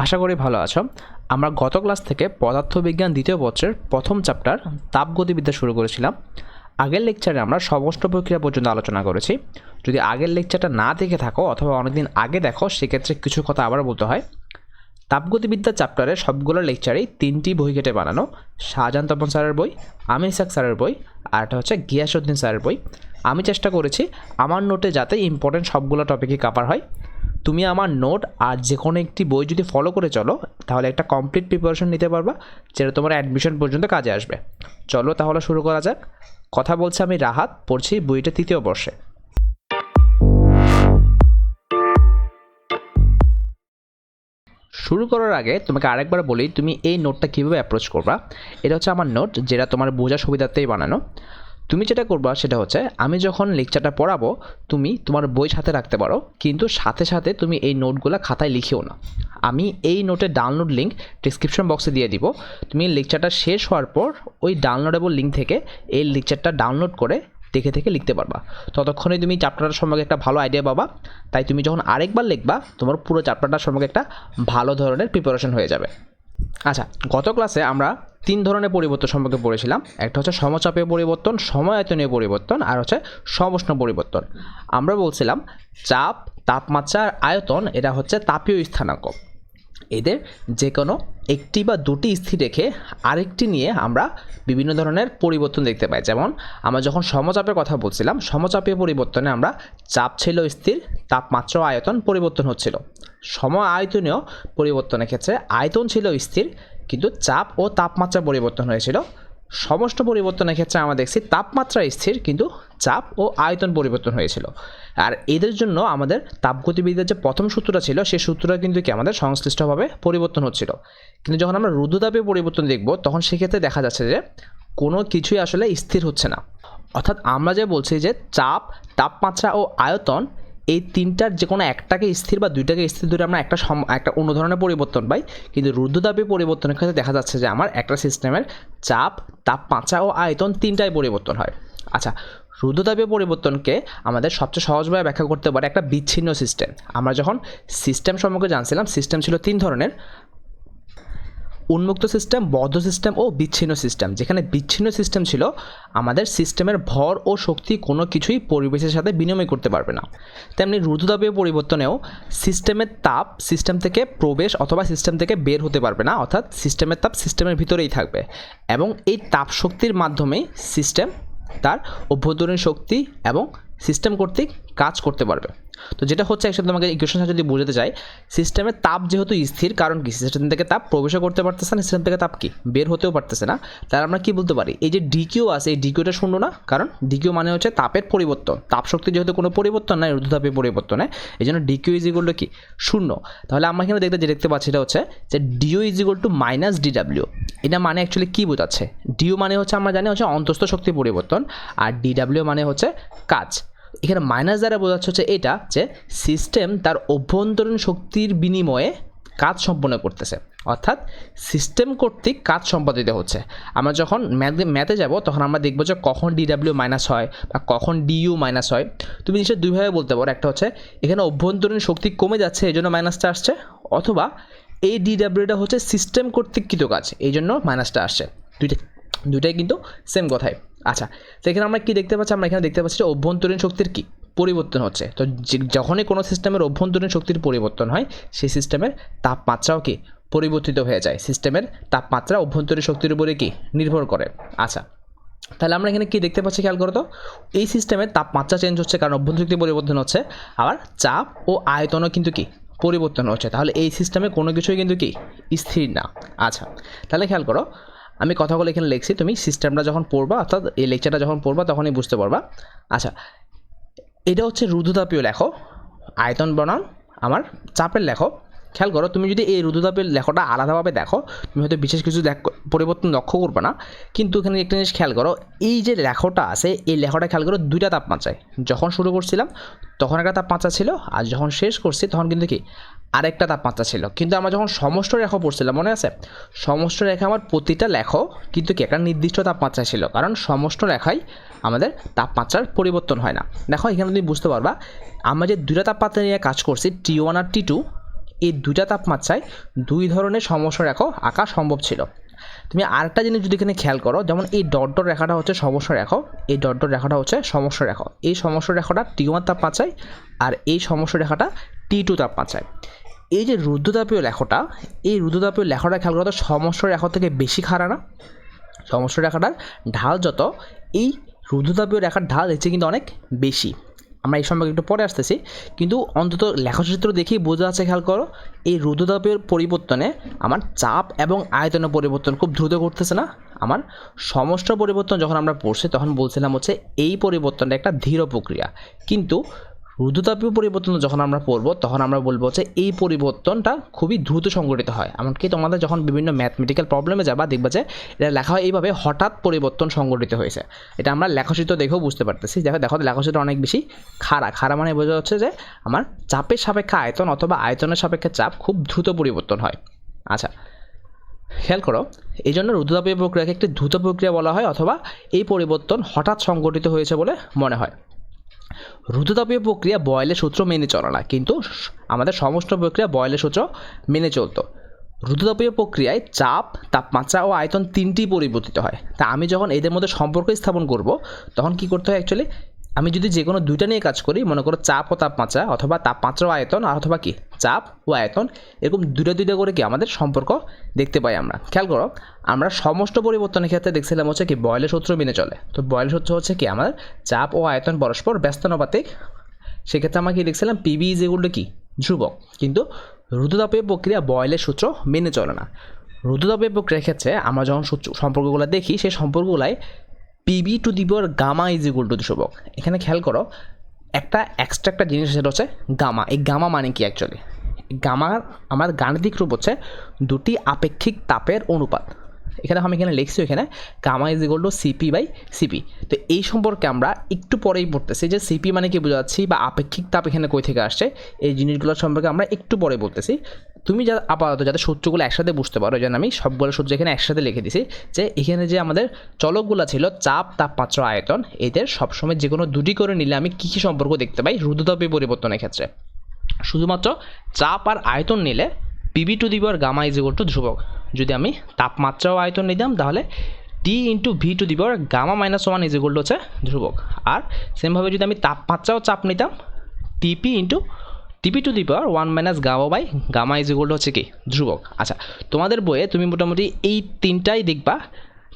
আশা করি ভালো আছো। আমরা গত ক্লাস থেকে পদার্থবিজ্ঞান দ্বিতীয় বর্ষের প্রথম চ্যাপ্টার তাপগতিবিদ্যা শুরু করেছিলাম। আগের লেকচারে আমরা সমষ্ট প্রক্রিয়া পর্যন্ত আলোচনা করেছি। যদি আগের লেকচারটা না দেখে থাকো অথবা অনেকদিন আগে দেখো, সেক্ষেত্রে কিছু কথা আবার বলতে হয়। তাপগতিবিদ্যা চ্যাপ্টারে সবগুলো লেকচারেই 3টি বই কেটে বানানো। শাহজাহান তপন স্যারের বই, আমির ইসহাক স্যারের বই, আর একটা হচ্ছে গিয়াসউদ্দিন স্যারের বই। আমি চেষ্টা করেছি আমার নোটে যাতে ইম্পর্টেন্ট সবগুলো টপিকই কভার হয়। তুমি আমার নোট আর যে কোনো একটি বই যদি ফলো করে চলো, তাহলে একটা কমপ্লিট প্রিপারেশন নিতে পারবা, যেটা তোমার অ্যাডমিশন পর্যন্ত কাজে আসবে। চলো তাহলে শুরু করা যাক। কথা বলছে আমি রাহাত, পড়ছি বইটা তৃতীয় বর্ষে। শুরু করার আগে তোমাকে আরেকবার বলি, তুমি এই নোটটা কীভাবে অ্যাপ্রোচ করবা। এটা হচ্ছে আমার নোট, যেটা তোমার বোঝার সুবিধাতেই বানানো। তুমি যেটা করবা সেটা হচ্ছে, আমি যখন লেকচারটা পড়াবো তুমি তোমার বই সাথে রাখতে পারো, কিন্তু সাথে সাথে তুমি এই নোটগুলো খাতায় লিখিও না। আমি এই নোটের ডাউনলোড লিঙ্ক ডিসক্রিপশন বক্সে দিয়ে দিব। তুমি লেকচারটা শেষ হওয়ার পর ওই ডাউনলোডেবল লিঙ্ক থেকে এই লেকচারটা ডাউনলোড করে দেখে থেকে লিখতে পারবা। ততক্ষণে তুমি চ্যাপ্টারটার সম্পর্কে একটা ভালো আইডিয়া পাবা। তাই তুমি যখন আরেকবার লিখবা, তোমার পুরো চ্যাপ্টারটার সম্পর্কে একটা ভালো ধরনের প্রিপারেশন হয়ে যাবে। আচ্ছা, গত ক্লাসে আমরা 3 ধরনের পরিবর্তন সম্পর্কে পড়েছিলাম। একটা হচ্ছে সমচাপীয় পরিবর্তন, সময়আয়তনীয় পরিবর্তন, আর হচ্ছে সমউষ্ণ পরিবর্তন। আমরা বলছিলাম চাপ, তাপমাত্রা আর আয়তন এটা হচ্ছে তাপীয় স্থানাঙ্ক। এদের যে কোনো একটি বা দুটি স্থির রেখে আরেকটি নিয়ে আমরা বিভিন্ন ধরনের পরিবর্তন দেখতে পাই। যেমন আমরা যখন সমচাপের কথা বলছিলাম, সমচাপীয় পরিবর্তনে আমরা চাপ ছিল স্থির, তাপমাত্রা ও আয়তন পরিবর্তন হচ্ছিল। সম আয়তনীয় পরিবর্তনের ক্ষেত্রে আয়তন ছিল স্থির, কিন্তু চাপ ও তাপমাত্রা পরিবর্তন হয়েছিল। সমষ্ণ পরিবর্তনের ক্ষেত্রে আমরা দেখছি তাপমাত্রা স্থির, কিন্তু চাপ ও আয়তন পরিবর্তন হয়েছিল। আর এদের জন্য আমাদের তাপগতিবিদ্যার যে প্রথম সূত্রটা ছিল, সেই সূত্রটা কিন্তু কি আমাদের সংশ্লিষ্টভাবে পরিবর্তন হচ্ছিল। কিন্তু যখন আমরা রুদ্ধতাপীয় পরিবর্তন দেখব, তখন সেক্ষেত্রে দেখা যাচ্ছে যে কোনো কিছুই আসলে স্থির হচ্ছে না। অর্থাৎ আমরা যে বলছি যে চাপ, তাপমাত্রা ও আয়তন এই তিনটার যে কোনো একটাকে স্থির বা দুইটাকে স্থির ধরে আমরা একটা অন্য ধরনের পরিবর্তন পাই। কিন্তু রুদ্ধতাপীয় পরিবর্তনের ক্ষেত্রে দেখা যাচ্ছে যে আমার একটা সিস্টেমের চাপ, তাপমাত্রা ও আয়তন তিনটাই পরিবর্তন হয়। আচ্ছা, রুদ্ধতাপীয় পরিবর্তনকে আমাদের সবচেয়ে সহজভাবে ব্যাখ্যা করতে পারে একটা বিচ্ছিন্ন সিস্টেম। আমরা যখন সিস্টেম সম্পর্কে জানছিলাম, সিস্টেম ছিল 3 ধরনের: উন্মুক্ত সিস্টেম, বদ্ধ সিস্টেম ও বিচ্ছিন্ন সিস্টেম। যেখানে বিচ্ছিন্ন সিস্টেম ছিল আমাদের সিস্টেমের ভর ও শক্তি কোনো কিছুই পরিবেশের সাথে বিনিময় করতে পারবে না। তেমনি রুদ্ধতাপীয় পরিবর্তনেও সিস্টেমের তাপ সিস্টেম থেকে প্রবেশ অথবা সিস্টেম থেকে বের হতে পারবে না, অর্থাৎ সিস্টেমের তাপ সিস্টেমের ভিতরেই থাকবে এবং এই তাপ শক্তির মাধ্যমেই সিস্টেম তার অভ্যন্তরীণ শক্তি এবং সিস্টেম কর্তৃক কাজ করতে পারবে। তো যেটা হচ্ছে, একসাথে তোমাকে ইকুয়েশন যদি বোঝাতে চাই, সিস্টেমের তাপ যেহেতু স্থির, কারণ কি সিস্টেম থেকে তাপ প্রবেশও করতে পারতেছে না, সিস্টেম থেকে তাপ কি বের হতেও পারতেছে না, তাহলে আমরা কি বলতে পারি, এই যে ডিকিউ আছে, এই ডিকিউটা শূন্য না। কারণ ডিকিউ মানে হচ্ছে তাপের পরিবর্তন, তাপ শক্তি যেহেতু কোনো পরিবর্তন নাই রুদ্ধতাপীয় পরিবর্তনে, এই জন্য ডিকিউ ইজ ইকুয়াল টু কি শূন্য। তাহলে আমরা এখানে দেখতে পাচ্ছি এটা হচ্ছে যে d U is equal to minus d W. এটা মানে অ্যাকচুয়ালি কী বোঝাচ্ছে? ডিও মানে হচ্ছে আমরা জানি হচ্ছে অন্তস্থ শক্তি পরিবর্তন, আর ডিডাব্লিউ মানে হচ্ছে কাজ। এখানে মাইনাস দ্বারা বোঝাচ্ছে হচ্ছে এটা যে সিস্টেম তার অভ্যন্তরীণ শক্তির বিনিময়ে কাজ সম্পন্ন করতেছে, অর্থাৎ সিস্টেম কর্তৃক কাজ সম্পাদিত হচ্ছে। আমরা যখন ম্যাথে যাব, তখন আমরা দেখবো যে কখন ডিডাব্লিউ মাইনাস হয় বা কখন ডিইউ মাইনাস হয়। তুমি নিশ্চয়ই দুইভাবে বলতে পারো, একটা হচ্ছে এখানে অভ্যন্তরীণ শক্তি কমে যাচ্ছে এই জন্য মাইনাসটা আসছে, অথবা এই ডিডাব্লিউটা হচ্ছে সিস্টেম কর্তৃক কৃত কাজ, এই জন্য মাইনাসটা আসছে। দুইটাই কিন্তু সেম কথাই। আচ্ছা, তো এখানে আমরা কি দেখতে পাচ্ছি? আমরা এখানে দেখতে পাচ্ছি যে অভ্যন্তরীণ শক্তির কি পরিবর্তন হচ্ছে। তো যখনই কোনো সিস্টেমের অভ্যন্তরীণ শক্তির পরিবর্তন হয়, সেই সিস্টেমের তাপমাত্রাও কি পরিবর্তিত হয়ে যায়। সিস্টেমের তাপমাত্রা অভ্যন্তরীণ শক্তির উপরে কি নির্ভর করে। আচ্ছা, তাহলে আমরা এখানে কি দেখতে পাচ্ছি খেয়াল করো তো, এই সিস্টেমের তাপমাত্রা চেঞ্জ হচ্ছে কারণ অভ্যন্তরীণ শক্তি পরিবর্তন হচ্ছে, আবার চাপ ও আয়তনও কিন্তু কি পরিবর্তন হচ্ছে। তাহলে এই সিস্টেমে কোনো কিছুই কিন্তু কি স্থির না। আচ্ছা, তাহলে খেয়াল করো, আমি কথাগুলো এখানে লিখছি, তুমি সিস্টেমটা যখন পড়বা, অর্থাৎ এই লেকচারটা যখন পড়বা তখনই বুঝতে পারবা। আচ্ছা, এটা হচ্ছে রুদ্ধতাপীয় লেখো, আয়তন বনাম আমার চাপের লেখো। খেয়াল করো, তুমি যদি এই রুদ্ধতাপের লেখাটা আলাদাভাবে দেখো, তুমি হয়তো বিশেষ কিছু পরিবর্তন লক্ষ্য করবে না। কিন্তু এখানে একটা জিনিস খেয়াল করো, এই যে লেখাটা আছে, এই লেখাটা খেয়াল করো দুইটা তাপমাত্রায়। যখন শুরু করছিলাম তখন একটা তাপমাত্রা ছিল, আর যখন শেষ করছি তখন কিন্তু কি আরেকটা তাপমাত্রা ছিল। কিন্তু আমরা যখন সমষ্টি রেখা পড়ছিলাম, মনে আছে, সমষ্টি রেখা আমার প্রতিটা লেখো কিন্তু কি একটা নির্দিষ্ট তাপমাত্রা ছিল, কারণ সমষ্টি রেখায় আমাদের তাপমাত্রার পরিবর্তন হয় না। দেখো এখানে তুমি বুঝতে পারবা, আমরা যে দুইটা তাপমাত্রা নিয়ে কাজ করছি, T1 আর T2, এই দুইটা তাপমাত্রায় দুই ধরনের সমস্যা রেখা আঁকা সম্ভব ছিল। তুমি আরেকটা জিনিস যদি এখানে খেয়াল করো, যেমন এই ডট ডট রেখাটা হচ্ছে সমস্যা রেখা, এই ডট ডট রেখাটা হচ্ছে সমস্যা রেখা। এই সমস্যা রেখাটা T1 তাপমাত্রায় আর এই সমস্যা রেখাটা T2 তাপমাত্রায়। এই যে রুদ্ধতাপীয় লেখাটা, এই রুদ্ধতাপীয় লেখাটা খেয়াল করো তো সমস্যা রেখা থেকে বেশি খাড়া না? সমস্যা রেখাটার ঢাল যত, এই রুদ্ধতাপীয় রেখার ঢাল হচ্ছে কিন্তু অনেক বেশি। আমরা এই সম্পর্কে একটু পরে আসতেছি, কিন্তু অন্তত লেখচিত্র দেখেই বোঝা যাচ্ছে, খেয়াল করো এই রুদ্ধতাপের পরিবর্তনে আমার চাপ এবং আয়তনের পরিবর্তন খুব দ্রুত ঘটতেছে না? আমার সমস্ত পরিবর্তন যখন আমরা পড়ছি তখন বলছিলাম হচ্ছে এই পরিবর্তনটা একটা ধীর প্রক্রিয়া, কিন্তু রুদ্ধতাপীয় পরিবর্তন যখন আমরা পড়বো তখন আমরা বলবো যে এই পরিবর্তনটা খুবই দ্রুত সংঘটিত হয়। এমনকি তোমাদের যখন বিভিন্ন ম্যাথমেটিক্যাল প্রবলেমে যাবা দেখবা যে এটা লেখা হয় এইভাবে, হঠাৎ পরিবর্তন সংঘটিত হয়েছে। এটা আমরা লেখচিত্র দেখেও বুঝতে পারতেছি। দেখো লেখচিত্র অনেক বেশি খাড়া মানে বোঝা যাচ্ছে যে আমার চাপের সাপেক্ষে আয়তন অথবা আয়তনের সাপেক্ষে চাপ খুব দ্রুত পরিবর্তন হয়। আচ্ছা, খেয়াল করো, এই জন্য রুদ্ধতাপীয় প্রক্রিয়াকে একটি দ্রুত প্রক্রিয়া বলা হয়, অথবা এই পরিবর্তন হঠাৎ সংঘটিত হয়েছে বলে মনে হয়। রুদ্ধতাপীয় প্রক্রিয়া বয়েলের সূত্র মেনে চলে না, কিন্তু আমাদের সমস্ত প্রক্রিয়া বয়েলের সূত্র মেনে চলতো। রুদ্ধতাপীয় প্রক্রিয়ায় চাপ, তাপমাত্রা ও আয়তন তিনটি পরিবর্তিত হয়। তা আমি যখন এদের মধ্যে সম্পর্ক স্থাপন করব তখন কি করতে হয়? অ্যাকচুয়ালি আমি যদি যে কোনো দুইটা নিয়ে কাজ করি, মনে করো চাপ ও তাপমাত্রা, অথবা তাপমাত্রা ও আয়তন, আর অথবা কি চাপ ও আয়তন, এরকম দুইটা করে কি আমাদের সম্পর্ক দেখতে পাই আমরা। খেয়াল করো, আমরা সমস্ত পরিবর্তনের ক্ষেত্রে দেখছিলাম হচ্ছে কি বয়েলের সূত্র মেনে চলে। তো বয়েলের সূত্র হচ্ছে কি আমাদের চাপ ও আয়তন পরস্পর ব্যস্তানুপাতিক। সেক্ষেত্রে আমরা কি দেখছিলাম পিবি ইজ ইকুয়াল টু কি ধ্রুবক। কিন্তু রুদ্ধতাপীয় প্রক্রিয়া বয়েলের সূত্র মেনে চলে না। রুদ্ধতাপীয় প্রক্রিয়ার ক্ষেত্রে আমরা যখন সম্পর্কগুলো দেখি, সেই সম্পর্কগুলাই PV to the power gamma is equal to ধ্রুবক। এখানে খেয়াল করো একটা এক্সট্রা একটা জিনিস, সেটা হচ্ছে গামা। এই গামা মানে কি? অ্যাকচুয়ালি গামার আমার গাণিতিক রূপ হচ্ছে দুটি আপেক্ষিক তাপের অনুপাত। এখানে আমি লিখছি, এখানে gamma is equal to C P by C P. তো এই সম্পর্কে আমরা একটু পরেই পড়তেছি যে সিপি মানে কি বোঝাচ্ছি, বা আপেক্ষিক তাপ এখানে কই থেকে আসছে, এই জিনিসগুলোর সম্পর্কে আমরা একটু পরে বলতেছি। তুমি যা আপাতত যাতে সূত্রগুলো একসাথে বুঝতে পারো, এই জন্য আমি সবগুলো সূত্র এখানে একসাথে লিখে দিছি। যে এখানে যে আমাদের চলকগুলো ছিল চাপ, তাপমাত্রা, আয়তন, এদের সবসময় যে কোনো দুটি করে নিলে আমি কী কী সম্পর্ক দেখতে পাই রুদ্ধতাপীয় পরিবর্তনের ক্ষেত্রে? শুধুমাত্র চাপ আর আয়তন নিলে PV to the power gamma is equal to ধ্রুবক। যদি আমি তাপমাত্রা ও আয়তন নিতাম তাহলে T into V to the power gamma minus one is equal to হচ্ছে ধ্রুবক। আর সেমভাবে যদি আমি তাপমাত্রা ও চাপ নিতাম T P to the power one minus gamma by gamma is equal to হচ্ছে কি ধ্রুবক। আচ্ছা, তোমাদের বইয়ে তুমি মোটামুটি এই তিনটাই দেখবা।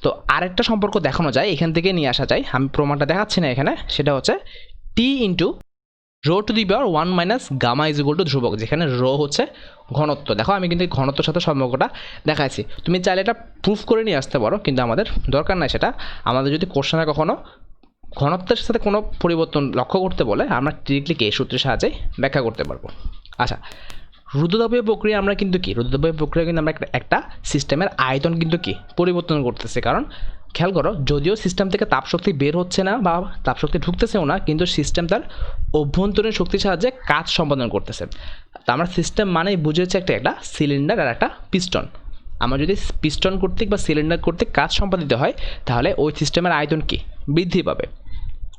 তো আরেকটা সম্পর্ক দেখানো যায়, এখান থেকে নিয়ে আসা যায়, আমি প্রমাণটা দেখাচ্ছি না এখানে। সেটা হচ্ছে T into rho to the power one minus gamma is equal to ধ্রুবক, যেখানে রো হচ্ছে ঘনত্ব। দেখো আমি কিন্তু ঘনত্বের সাথে সম্পর্কটা দেখাচ্ছি। তুমি চাইলে এটা প্রুফ করে নিয়ে আসতে পারো, কিন্তু আমাদের দরকার নাই সেটা। আমাদের যদি কোশ্চেনে কখনো ঘনত্বের সাথে কোনো পরিবর্তন লক্ষ্য করতে বলে, আমরা ডিরেক্টলি এই সূত্রের সাহায্যে ব্যাখ্যা করতে পারবো। আচ্ছা, রুদ্ধতাপীয় প্রক্রিয়া আমরা কিন্তু কি রুদ্ধতাপীয় প্রক্রিয়া কিন্তু আমরা একটা সিস্টেমের আয়তন কিন্তু কি পরিবর্তন করতেছে। কারণ খেয়াল করো, যদিও সিস্টেম থেকে তাপশক্তি বের হচ্ছে না বা তাপশক্তি ঢুকতেছেও না, কিন্তু সিস্টেম তার অভ্যন্তরীণ শক্তির সাহায্যে কাজ সম্পাদন করতেছে। তো আমরা সিস্টেম মানেই বুঝেছি একটা সিলিন্ডার আর একটা পিস্টন। আমরা যদি পিস্টন কর্তৃক বা সিলিন্ডার কর্তৃক কাজ সম্পাদিত হয়, তাহলে ওই সিস্টেমের আয়তন কি বৃদ্ধি পাবে।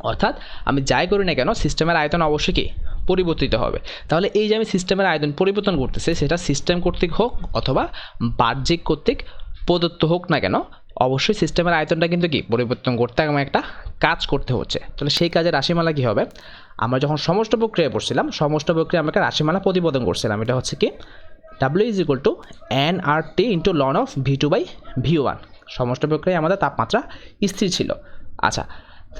অর্থাৎ আমি যাই করি না কেন, সিস্টেমের আয়তন অবশ্যই কি পরিবর্তিত হবে। তাহলে এই যে আমি সিস্টেমের আয়তন পরিবর্তন করতেছি, সেটা সিস্টেম কর্তৃক হোক অথবা বাহ্যিক কর্তৃক প্রদত্ত হোক না কেন, অবশ্যই সিস্টেমের আয়তনটা কিন্তু কি পরিবর্তন করতে আমার একটা কাজ করতে হচ্ছে। তাহলে সেই কাজের রাশিমালা কী হবে? আমরা যখন সমস্ত প্রক্রিয়া পড়ছিলাম, সমস্ত প্রক্রিয়া আমরা একটা রাশিমালা প্রতিপাদন করছিলাম। এটা হচ্ছে কি W is equal to nRT into ln of V2 by V1। সমস্ত প্রক্রিয়ায় আমাদের তাপমাত্রা স্থির ছিল। আচ্ছা,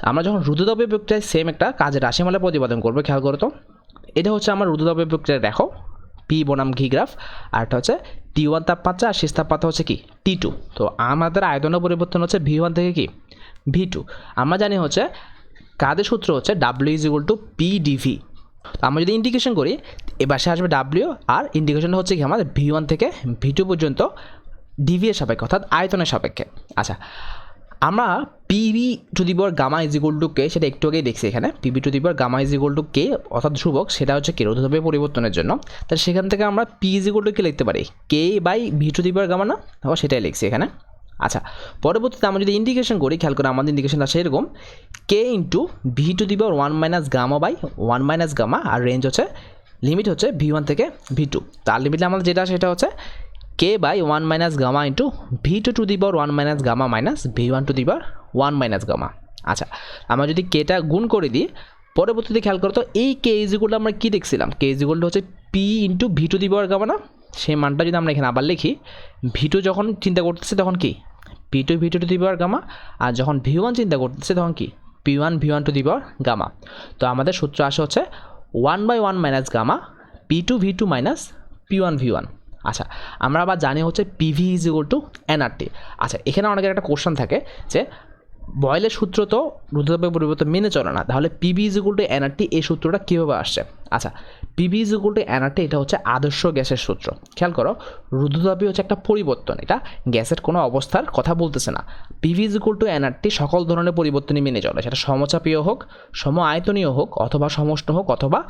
আমরা যখন রুদ্ধতাপীয় প্রক্রিয়ায় সেম একটা কাজের রাশিমালা প্রতিপাদন করবো, খেয়াল করো তো, এটা হচ্ছে আমার রুদ্ধতাপীয় প্রক্রিয়া। দেখো পি বনাম ঘি গ্রাফ, আর একটা হচ্ছে T1 তাপমাত্রা আর শেষ তাপমাত্রা হচ্ছে কি T2। তো আমাদের আয়তনের পরিবর্তন হচ্ছে V1 থেকে কি V2। আমরা জানি হচ্ছে কাজের সূত্র হচ্ছে W is equal two PdV। তো আমরা যদি ইন্টিগ্রেশন করি, এবার সে আসবে W, আর ইন্টিগ্রেশনটা হচ্ছে কি আমাদের V1 থেকে V2 পর্যন্ত DV এর সাপেক্ষে, অর্থাৎ আয়তনের সাপেক্ষে। আচ্ছা, আমরা PV to the power gamma is equal to K, সেটা একটু আগেই দেখছি এখানে। PV to the power gamma is equal to K, অর্থাৎ ধ্রুবক, সেটা হচ্ছে কি রুদ্ধতাপীয় পরিবর্তনের জন্য। তাহলে সেখান থেকে আমরা P is equal to K লিখতে পারি K by V to the power gamma, না? তারপর সেটাই লিখছি এখানে। আচ্ছা, পরবর্তীতে আমরা যদি ইন্টিগ্রেশন করি, খেয়াল করে আমাদের ইন্টিগ্রেশন আসে এরকম K into V to the power one minus gamma by one minus gamma, আর রেঞ্জ হচ্ছে লিমিট হচ্ছে V1 থেকে V2। তার লিমিটে আমাদের যেটা সেটা হচ্ছে K by 1 minus gamma into V2 to the power 1 minus gamma minus V1 to the power 1 minus gamma. আচ্ছা, আমরা যদি কেটা গুণ করে দিই, পরবর্তীতে খেয়াল করো তো এই কে ইজিকুলটা আমরা কী দেখছিলাম, কে ইজিকুলটা হচ্ছে P into V2 to the power gamma না, সেই মানটা যদি আমরা এখানে আবার লিখি, V2 যখন চিন্তা করতেছি তখন কি P2 V2 to the power gamma, আর যখন V1 চিন্তা করতেছে তখন কি P1 V1 to the power gamma. তো আমাদের সূত্র আসে হচ্ছে 1/1 minus gamma P2 V2 minus P1 V1। আচ্ছা, আমরা আবার জানি হচ্ছে PV is equal to NRT। আচ্ছা, এখানে অনেকের একটা কোশ্চেন থাকে যে বয়েলের সূত্র তো রুদ্ধতাপের পরিবর্তন মেনে চলে না, তাহলে PV is equal to NRT এই সূত্রটা কীভাবে আসছে? আচ্ছা, PV is equal to NRT এটা হচ্ছে আদর্শ গ্যাসের সূত্র। খেয়াল করো, রুদ্ধতাপই হচ্ছে একটা পরিবর্তন, এটা গ্যাসের কোনো অবস্থার কথা বলতেছে না। PV is equal to NRT সকল ধরনের পরিবর্তনই মেনে চলে, সেটা সমচাপীয় হোক, সম আয়তনীয় হোক, অথবা সমষ্ণ হোক, অথবা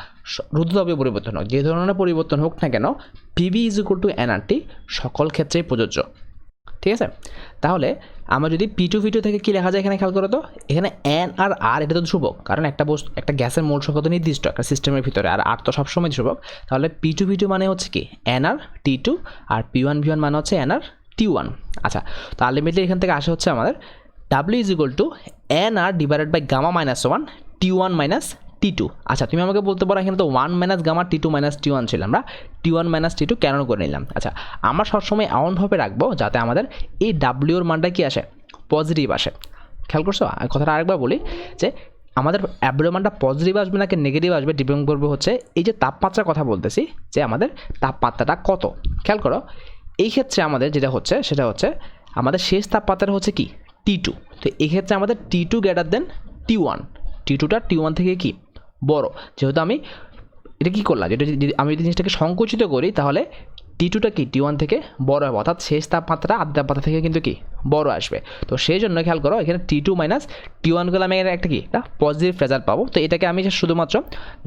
রুদ্ধতাপীয় পরিবর্তন হোক, যে ধরনের পরিবর্তন হোক না কেন PV is equal to NRT সকল ক্ষেত্রেই প্রযোজ্য। ঠিক আছে, তাহলে আমরা যদি P2 V2 থেকে কী লেখা যায় এখানে খেয়াল করো তো, এখানে N আর R এটা তো ধ্রুবক, কারণ একটা গ্যাসের মোল সংখ্যা তো নির্দিষ্ট একটা সিস্টেমের ভিতরে, আর R তো সবসময় ধ্রুবক। তাহলে P2 V2 মানে হচ্ছে কি NR T2, আর P1 V1 মানে হচ্ছে NR T1। আচ্ছা, তো আলটিমেটলি এখান থেকে আসে হচ্ছে আমাদের W is equal to NR divided by gamma minus 1 T1 minus T2। আচ্ছা, তুমি আমাকে বলতে পারো এখানে তো 1 minus gamma T2 minus T1 ছিল, আমরা T1 মাইনাস T2 কেন করে নিলাম? আচ্ছা, আমরা সবসময় এমনভাবে রাখবো যাতে আমাদের এই W এর মানটা কি আসে, পজিটিভ আসে। খেয়াল করছো? কথাটা আরেকবার বলি যে আমাদের W মানটা পজিটিভ আসবে নাকি নেগেটিভ আসবে ডিপেন্ড করবে হচ্ছে এই যে তাপমাত্রার কথা বলতেছি, যে আমাদের তাপমাত্রাটা কত। খেয়াল করো, এই ক্ষেত্রে আমাদের যেটা হচ্ছে সেটা হচ্ছে আমাদের শেষ তাপমাত্রা হচ্ছে কি T2। তো এই ক্ষেত্রে আমাদের T2 greater than T1, T2টা T1 থেকে কি বড়। যেহেতু আমি এটা কী করলাম, যেটা আমি যদি জিনিসটাকে সংকুচিত করি তাহলে T2টা কি T1 থেকে বড় হবে, অর্থাৎ শেষ তাপমাত্রা আদি তাপমাত্রা থেকে কিন্তু কি বড় আসবে। তো সেই জন্য খেয়াল করো এখানে T2 মাইনাস T1 করলে আমি একটা কি একটা পজিটিভ রেজাল্ট পাবো। তো এটাকে আমি শুধুমাত্র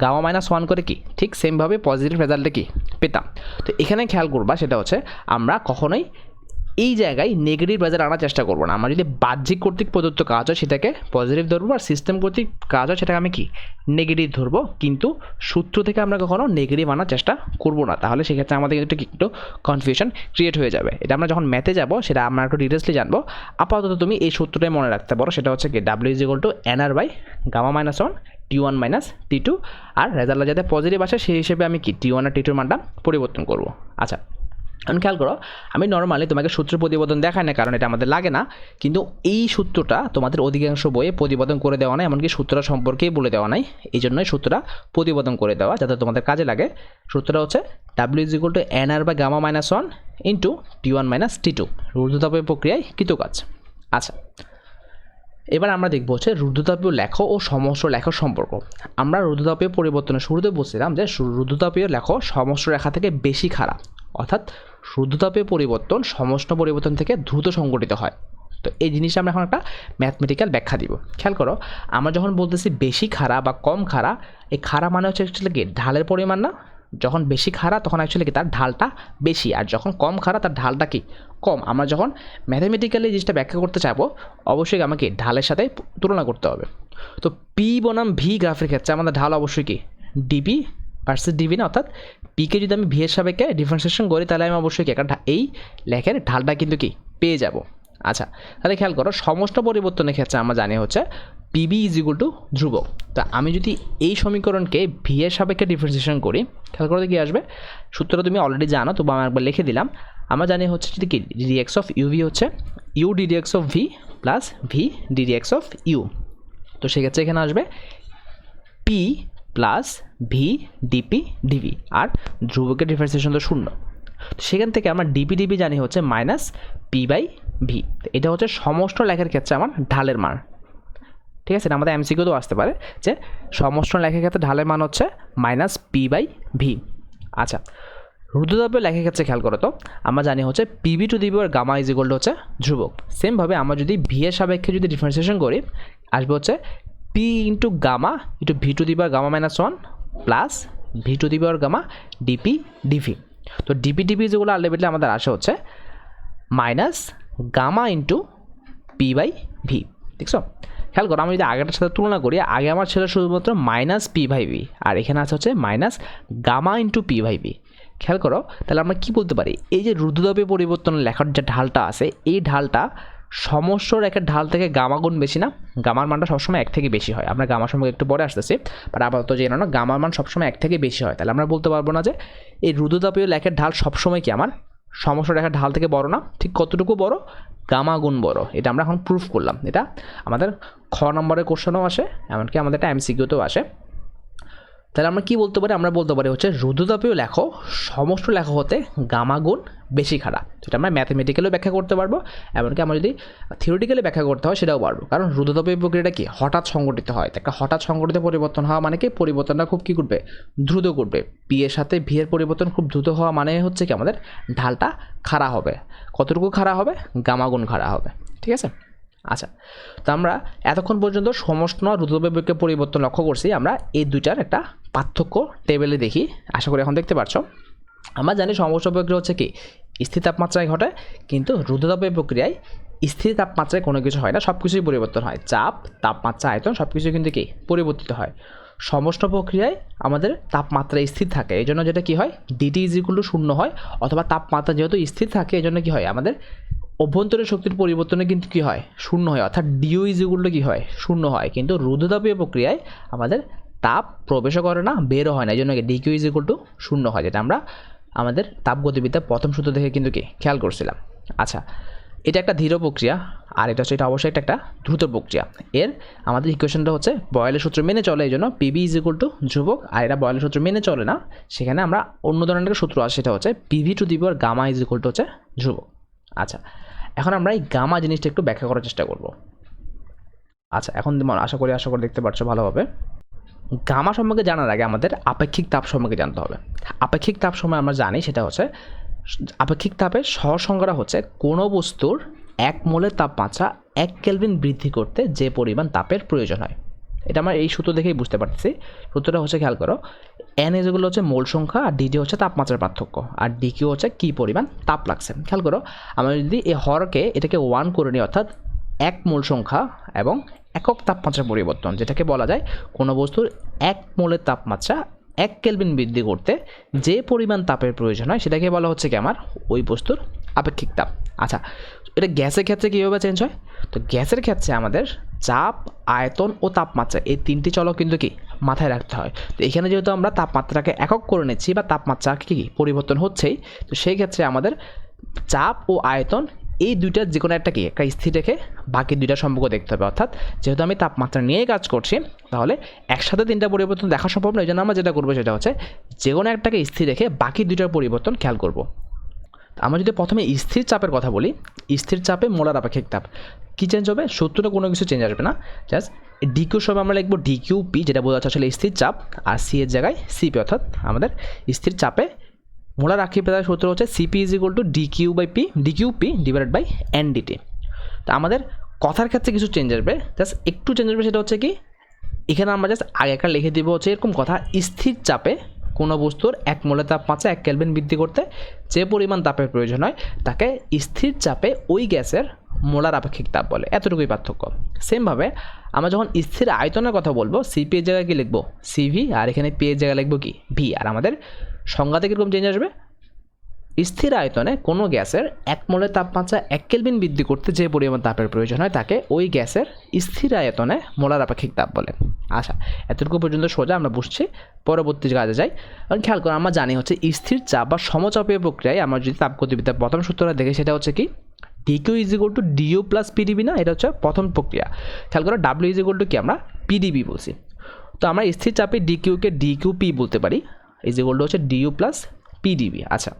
গামা মাইনাস 1 করে কি ঠিক সেমভাবে পজিটিভ রেজাল্টে কি পেতাম। তো এখানে খেয়াল করবা সেটা হচ্ছে আমরা কখনোই এই জায়গায় নেগেটিভ রেজাল্ট আনার চেষ্টা করবো না। আমরা যদি বাহ্যিক কর্তৃক প্রদত্ত কাজ হয় সেটাকে পজিটিভ ধরবো, আর সিস্টেম কর্তৃক কাজ হয় সেটাকে আমি কি নেগেটিভ ধরবো, কিন্তু সূত্র থেকে আমরা কখনো নেগেটিভ আনার চেষ্টা করবো না, তাহলে সেক্ষেত্রে আমাদের একটু কনফিউশন ক্রিয়েট হয়ে যাবে। এটা আমরা যখন ম্যাথে যাবো সেটা আমরা একটু ডিটেলসলি জানবো। আপাতত তুমি এই সূত্রটাই মনে রাখতে পারো, সেটা হচ্ছে কি W is equal to NR by gamma minus 1 T1 minus T2, আর রেজাল্টটা যাতে পজিটিভ আসে সেই হিসেবে আমি কি T1 আর T2 মানটা পরিবর্তন করবো। আচ্ছা, এখন খেয়াল করো, আমি নর্মালি তোমাকে সূত্র প্রতিবেদন দেখাই না, কারণ এটা আমাদের লাগে না, কিন্তু এই সূত্রটা তোমাদের অধিকাংশ বইয়ে প্রতিবেদন করে দেওয়া নাই, এমনকি সূত্রটা সম্পর্কেই বলে দেওয়া নাই। এই জন্যই সূত্রটা প্রতিবেদন করে দেওয়া যাতে তোমাদের কাজে লাগে। সূত্রটা হচ্ছে W is equal to NR by gamma minus 1 into T1 minus T2, রুদ্ধতাপীয় প্রক্রিয়ায় কৃতকাজ। আচ্ছা, এবার আমরা দেখবো হচ্ছে রুদ্ধতাপীয় লেখ ও সমস্ত লেখ সম্পর্ক। আমরা রুদ্ধতাপীয় পরিবর্তনের শুরুতে বলছিলাম যে রুদ্ধতাপীয় লেখ সমস্ত রেখা থেকে বেশি খারাপ, অর্থাৎ রুদ্ধতাপীয় পরিবর্তন সমষ্ণ পরিবর্তন থেকে দ্রুত সংঘটিত হয়। তো এই জিনিসটা আমরা এখন একটা ম্যাথমেটিক্যাল ব্যাখ্যা দিব। খেয়াল করো, আমরা যখন বলতেছি বেশি খাড়া বা কম খাড়া, এই খাড়া মানে হচ্ছে অ্যাকচুয়ালি কি ঢালের পরিমাণ না। যখন বেশি খাড়া তখন অ্যাকচুয়ালি কি তার ঢালটা বেশি, আর যখন কম খাড়া তার ঢালটা কি কম। আমরা যখন ম্যাথামেটিক্যালি জিনিসটা ব্যাখ্যা করতে চাইবো অবশ্যই আমাকে ঢালের সাথে তুলনা করতে হবে। তো P বনাম V গ্রাফের ক্ষেত্রে আমাদের ঢাল অবশ্যই কি DP ভার্সেস ডিভি না, অর্থাৎ পিকে যদি আমি ভি এর সাপেক্ষে ডিফারেন্সিয়েশন করি তাহলে আমি অবশ্যই কি একটা এই লেখের ঢালটা কিন্তু কি পেয়ে যাব। আচ্ছা, তাহলে খেয়াল করো সমস্ত পরিবর্তনের ক্ষেত্রে আমরা জানি হচ্ছে পিবি ইজ ইকুয়াল টু ধ্রুবক। তা আমি যদি এই সমীকরণকে ভি এর সাপেক্ষে ডিফারেন্সিয়েশন করি, খেয়াল করতে কি আসবে, সূত্রটা তুমি অলরেডি জানো, তবু আমি একবার লিখে দিলাম। আমরা জানি হচ্ছে যদি কি ডিডিএক্স অফ ইউভি হচ্ছে U DDX of V plus V DDX of U. তো সেক্ষেত্রে এখানে আসবে P plus V DP DV, আর ধ্রুবকের ডিফারেন্সিয়েশন তো শূন্য। সেখান থেকে আমরা ডিপি ডিবি জানি হচ্ছে মাইনাস পি বাই ভি। এটা হচ্ছে সমস্ত লেখার ক্ষেত্রে আমার ঢালের মান। ঠিক আছে, এটা আমাদের এমসিকিউতেও আসতে পারে যে সমস্ত লেখার ক্ষেত্রে ঢালের মান হচ্ছে মাইনাস পি বাই ভি। আচ্ছা, রুদ্ধতাপীয় লেখার ক্ষেত্রে খেয়াল করো তো আমরা জানি হচ্ছে P V to the power gamma is equal to হচ্ছে ধ্রুবক। সেমভাবে আমরা যদি ভি এর সাপেক্ষে যদি ডিফারেন্সিয়েশন করি আসবে হচ্ছে P into gamma into V to the power gamma minus 1 plus V to the power gamma d P d V. তো ডিপি ডিপি যেগুলো আলটিমেটলি আমাদের আসে হচ্ছে minus gamma into P by V. দেখছো, খেয়াল করো আমি যদি আগেরটার সাথে তুলনা করি, আগে আমার ছিল শুধুমাত্র মাইনাস পি বাই ভি, আর এখানে আছে হচ্ছে minus gamma into P by V. খেয়াল করো তাহলে আমরা কি বলতে পারি, এই যে রুদ্ধতাপীয় পরিবর্তন লেখার যে ঢালটা আছে, এই ঢালটা সমস্যার একটা ঢাল থেকে গামা গুণ বেশি না? গামার মানটা সবসময় 1 থেকে বেশি হয়। আমরা গামার সম্পর্কে একটু পরে আসতেছি, বাট আপাতত জেনে না গামার মান সবসময় 1 থেকে বেশি হয়। তাহলে আমরা বলতে পারবো না যে এই রুদ্ধতাপীয় লেখার ঢাল সবসময় কি আমার সমস্যা রেখার ঢাল থেকে বড় না? ঠিক কতটুকু বড়? গামা গুণ বড়। এটা আমরা এখন প্রুফ করলাম। এটা আমাদের খ নম্বরের কোশ্চেনও আসে, এমনকি আমাদের এটা এমসিকিউতেও আসে। তাহলে আমরা কি বলতে পারি? আমরা বলতে পারি হচ্ছে রুদ্ধতাপীয় লেখো সমস্ত লেখো হতে গামা গুণ বেশি খারাপ। সেটা আমরা ম্যাথমেটিক্যালিও ব্যাখ্যা করতে পারবো, এমনকি আমরা যদি থিওরিটিক্যালি ব্যাখ্যা করতে হয় সেটাও পারবো। কারণ রুদ্ধতাপীয় প্রক্রিয়াটা কি হঠাৎ সংঘটিত হয়। একটা হঠাৎ সংঘটিত পরিবর্তন হওয়া মানে কি পরিবর্তনটা খুব কী করবে? দ্রুত করবে। পি এর সাথে ভি এর পরিবর্তন খুব দ্রুত হওয়া মানে হচ্ছে কি আমাদের ঢালটা খাড়া হবে। কতটুকু খাড়া হবে? গামা গুণ খাড়া হবে। ঠিক আছে? আচ্ছা, তো আমরা এতক্ষণ পর্যন্ত সমষ্ণ রুদ্ধতাপীয় পরিবর্তন লক্ষ্য করছি। আমরা এই দুইটার একটা পার্থক্য টেবিলে দেখি, আশা করি এখন দেখতে পাচ্ছ। আমরা জানি সমষ্ণ প্রক্রিয়া হচ্ছে কি স্থির তাপমাত্রায় ঘটে, কিন্তু রুদ্ধতাপীয় প্রক্রিয়ায় স্থির তাপমাত্রায় কোনো কিছু হয় না, সব কিছুই পরিবর্তন হয়। চাপ, তাপমাত্রা, আয়তন সব কিছু কিন্তু কি পরিবর্তিত হয়। সমষ্ণ প্রক্রিয়ায় আমাদের তাপমাত্রা স্থির থাকে, এই জন্য যেটা কি হয় ডিটি ইজ ইকুয়াল টু 0 হয়, অথবা তাপমাত্রা যেহেতু স্থির থাকে এই জন্য কী হয় আমাদের অভ্যন্তরীণ শক্তির পরিবর্তনে কিন্তু কী হয় 0 হয়, অর্থাৎ ডিও ইজ ইকুয়াল টু কী হয় 0 হয়। কিন্তু রুদ্ধতাপীয় প্রক্রিয়ায় আমাদের তাপ প্রবেশও করে না, বেরও হয় না, এই জন্য ডিকিউ ইজ ইকুয়াল টু 0 হয়, যেটা আমরা আমাদের তাপগতিবিদ্যার প্রথম সূত্র দেখে কিন্তু কি খেয়াল করছিলাম। আচ্ছা, এটা একটা ধীর প্রক্রিয়া, আর এটা হচ্ছে এটা অবশ্যই একটা দ্রুত প্রক্রিয়া। এর আমাদের ইকুয়েশনটা হচ্ছে বয়েলের সূত্র মেনে চলে, এই জন্য পিভি ইজ ইকুয়াল টু ধ্রুবক, আর এটা বয়েলের সূত্র মেনে চলে না, সেখানে আমরা অন্য ধরনের একটা সূত্র আছে, সেটা হচ্ছে P V to the power gamma is equal to হচ্ছে ধ্রুবক। আচ্ছা, এখন আমরা এই গামা জিনিসটা একটু ব্যাখ্যা করার চেষ্টা করব। আচ্ছা, এখন আশা করি দেখতে পাচ্ছ ভালোভাবে। গামা সম্পর্কে জানার আগে আমাদের আপেক্ষিক তাপ সম্পর্কে জানতে হবে। আপেক্ষিক তাপ সময় আমরা জানি সেটা হচ্ছে আপেক্ষিক তাপের সহসংজ্ঞা হচ্ছে কোনো বস্তুর 1 মোলের তাপমাত্রা 1 কেলভিন বৃদ্ধি করতে যে পরিমাণ তাপের প্রয়োজন হয়। এটা আমরা এই সূত্র দেখেই বুঝতে পারতেছি। সূত্রটা হচ্ছে খেয়াল করো, এন যেগুলো হচ্ছে মোল সংখ্যা, আর ডিটি হচ্ছে তাপমাত্রার পার্থক্য, আর ডিকিউ হচ্ছে কী পরিমাণ তাপ লাগছে। খেয়াল করো, আমরা যদি এই হরকে এটাকে 1 করে নিই, অর্থাৎ 1 মোল সংখ্যা এবং একক তাপমাত্রার পরিবর্তন, যেটাকে বলা যায় কোনো বস্তুর 1 মোলের তাপমাত্রা 1 কেলভিন বৃদ্ধি করতে যে পরিমাণ তাপের প্রয়োজন হয় সেটাকে বলা হচ্ছে কি আমার ওই বস্তুর আপেক্ষিক তাপ। আচ্ছা, এটা গ্যাসের ক্ষেত্রে কীভাবে চেঞ্জ হয়? তো গ্যাসের ক্ষেত্রে আমাদের চাপ, আয়তন ও তাপমাত্রা এই তিনটি চলক কিন্তু কি মাথায় রাখতে হয়। তো এখানে যেহেতু আমরা তাপমাত্রাকে একক করে নিচ্ছি বা তাপমাত্রাকে কি পরিবর্তন হচ্ছেই, তো সেই ক্ষেত্রে আমাদের চাপ ও আয়তন এই দুইটার যে কোনো একটা স্থির রেখে বাকি দুইটা সম্পর্ক দেখতে হবে। অর্থাৎ যেহেতু আমি তাপমাত্রা নিয়ে কাজ করছি, তাহলে একসাথে তিনটা পরিবর্তন দেখা সম্ভব নয়, এই জন্য আমরা যেটা করবো সেটা হচ্ছে যে কোনো একটাকে স্থির রেখে বাকি দুইটার পরিবর্তন খেয়াল করব। আমরা যদি প্রথমে স্থির চাপের কথা বলি, স্থির চাপে মোলার আপেক্ষিক তাপ কী চেঞ্জ হবে? সূত্রটা কোনো কিছু চেঞ্জ আসবে না, জাস্ট ডিকিউর সময় আমরা লিখবো ডিকিউ পি, যেটা বোঝা যাচ্ছে আসলে স্থির চাপ, আর সি এর জায়গায় সিপি, অর্থাৎ আমাদের স্থির চাপে মোলার আপেক্ষিক সূত্র হচ্ছে C P is equal to d Q by P, d Q P divided by n d T. তো আমাদের কথার ক্ষেত্রে কিছু চেঞ্জ আসবে, জাস্ট একটু চেঞ্জ আসবে, সেটা হচ্ছে কি এখানে আমরা জাস্ট আগে একটা লিখে দিব হচ্ছে এরকম কথা, স্থির চাপে কোনো বস্তুর 1 মোলের তাপমাত্রা 1 কেলভিন বৃদ্ধি করতে যে পরিমাণ তাপের প্রয়োজন হয় তাকে স্থির চাপে ওই গ্যাসের মোলার আপেক্ষিক তাপ বলে। এতটুকুই পার্থক্য। সেমভাবে আমরা যখন স্থির আয়তনের কথা বলবো, সিপি এর জায়গায় কি লিখবো সিভি, আর এখানে পি এর জায়গায় লিখবো কি ভি। আর আমাদের সংজ্ঞাতে কীরকম চেঞ্জ আসবে? স্থির আয়তনে কোনো গ্যাসের 1 মোলের তাপমাত্রা 1 কেলভিন বৃদ্ধি করতে যে পরিমাণ তাপের প্রয়োজন হয় তাকে ওই গ্যাসের স্থির আয়তনে মোলার আপেক্ষিক তাপ বলে। আচ্ছা, এতটুকু পর্যন্ত সোজা আমরা বুঝছি। পরবর্তী কাজে যাই। কারণ খেয়াল করো, আমরা জানি হচ্ছে স্থির চাপ বা সমচাপীয় প্রক্রিয়ায় আমরা যদি তাপগতিবিদ্যার প্রথম সূত্রটা দেখি, সেটা হচ্ছে কি d Q is equal to d U plus P d V না? এটা হচ্ছে প্রথম প্রক্রিয়া। খেয়াল করো, ডাব্লিউ ইজ ইকুয়াল টু কি আমরা পিডিবি বলছি। তো আমরা স্থির চাপে ডিকিউকে ডিকিউ পি বলতে পারি, ইজ ইকুয়াল টু হচ্ছে ডিও প্লাস পিডিবি। আচ্ছা,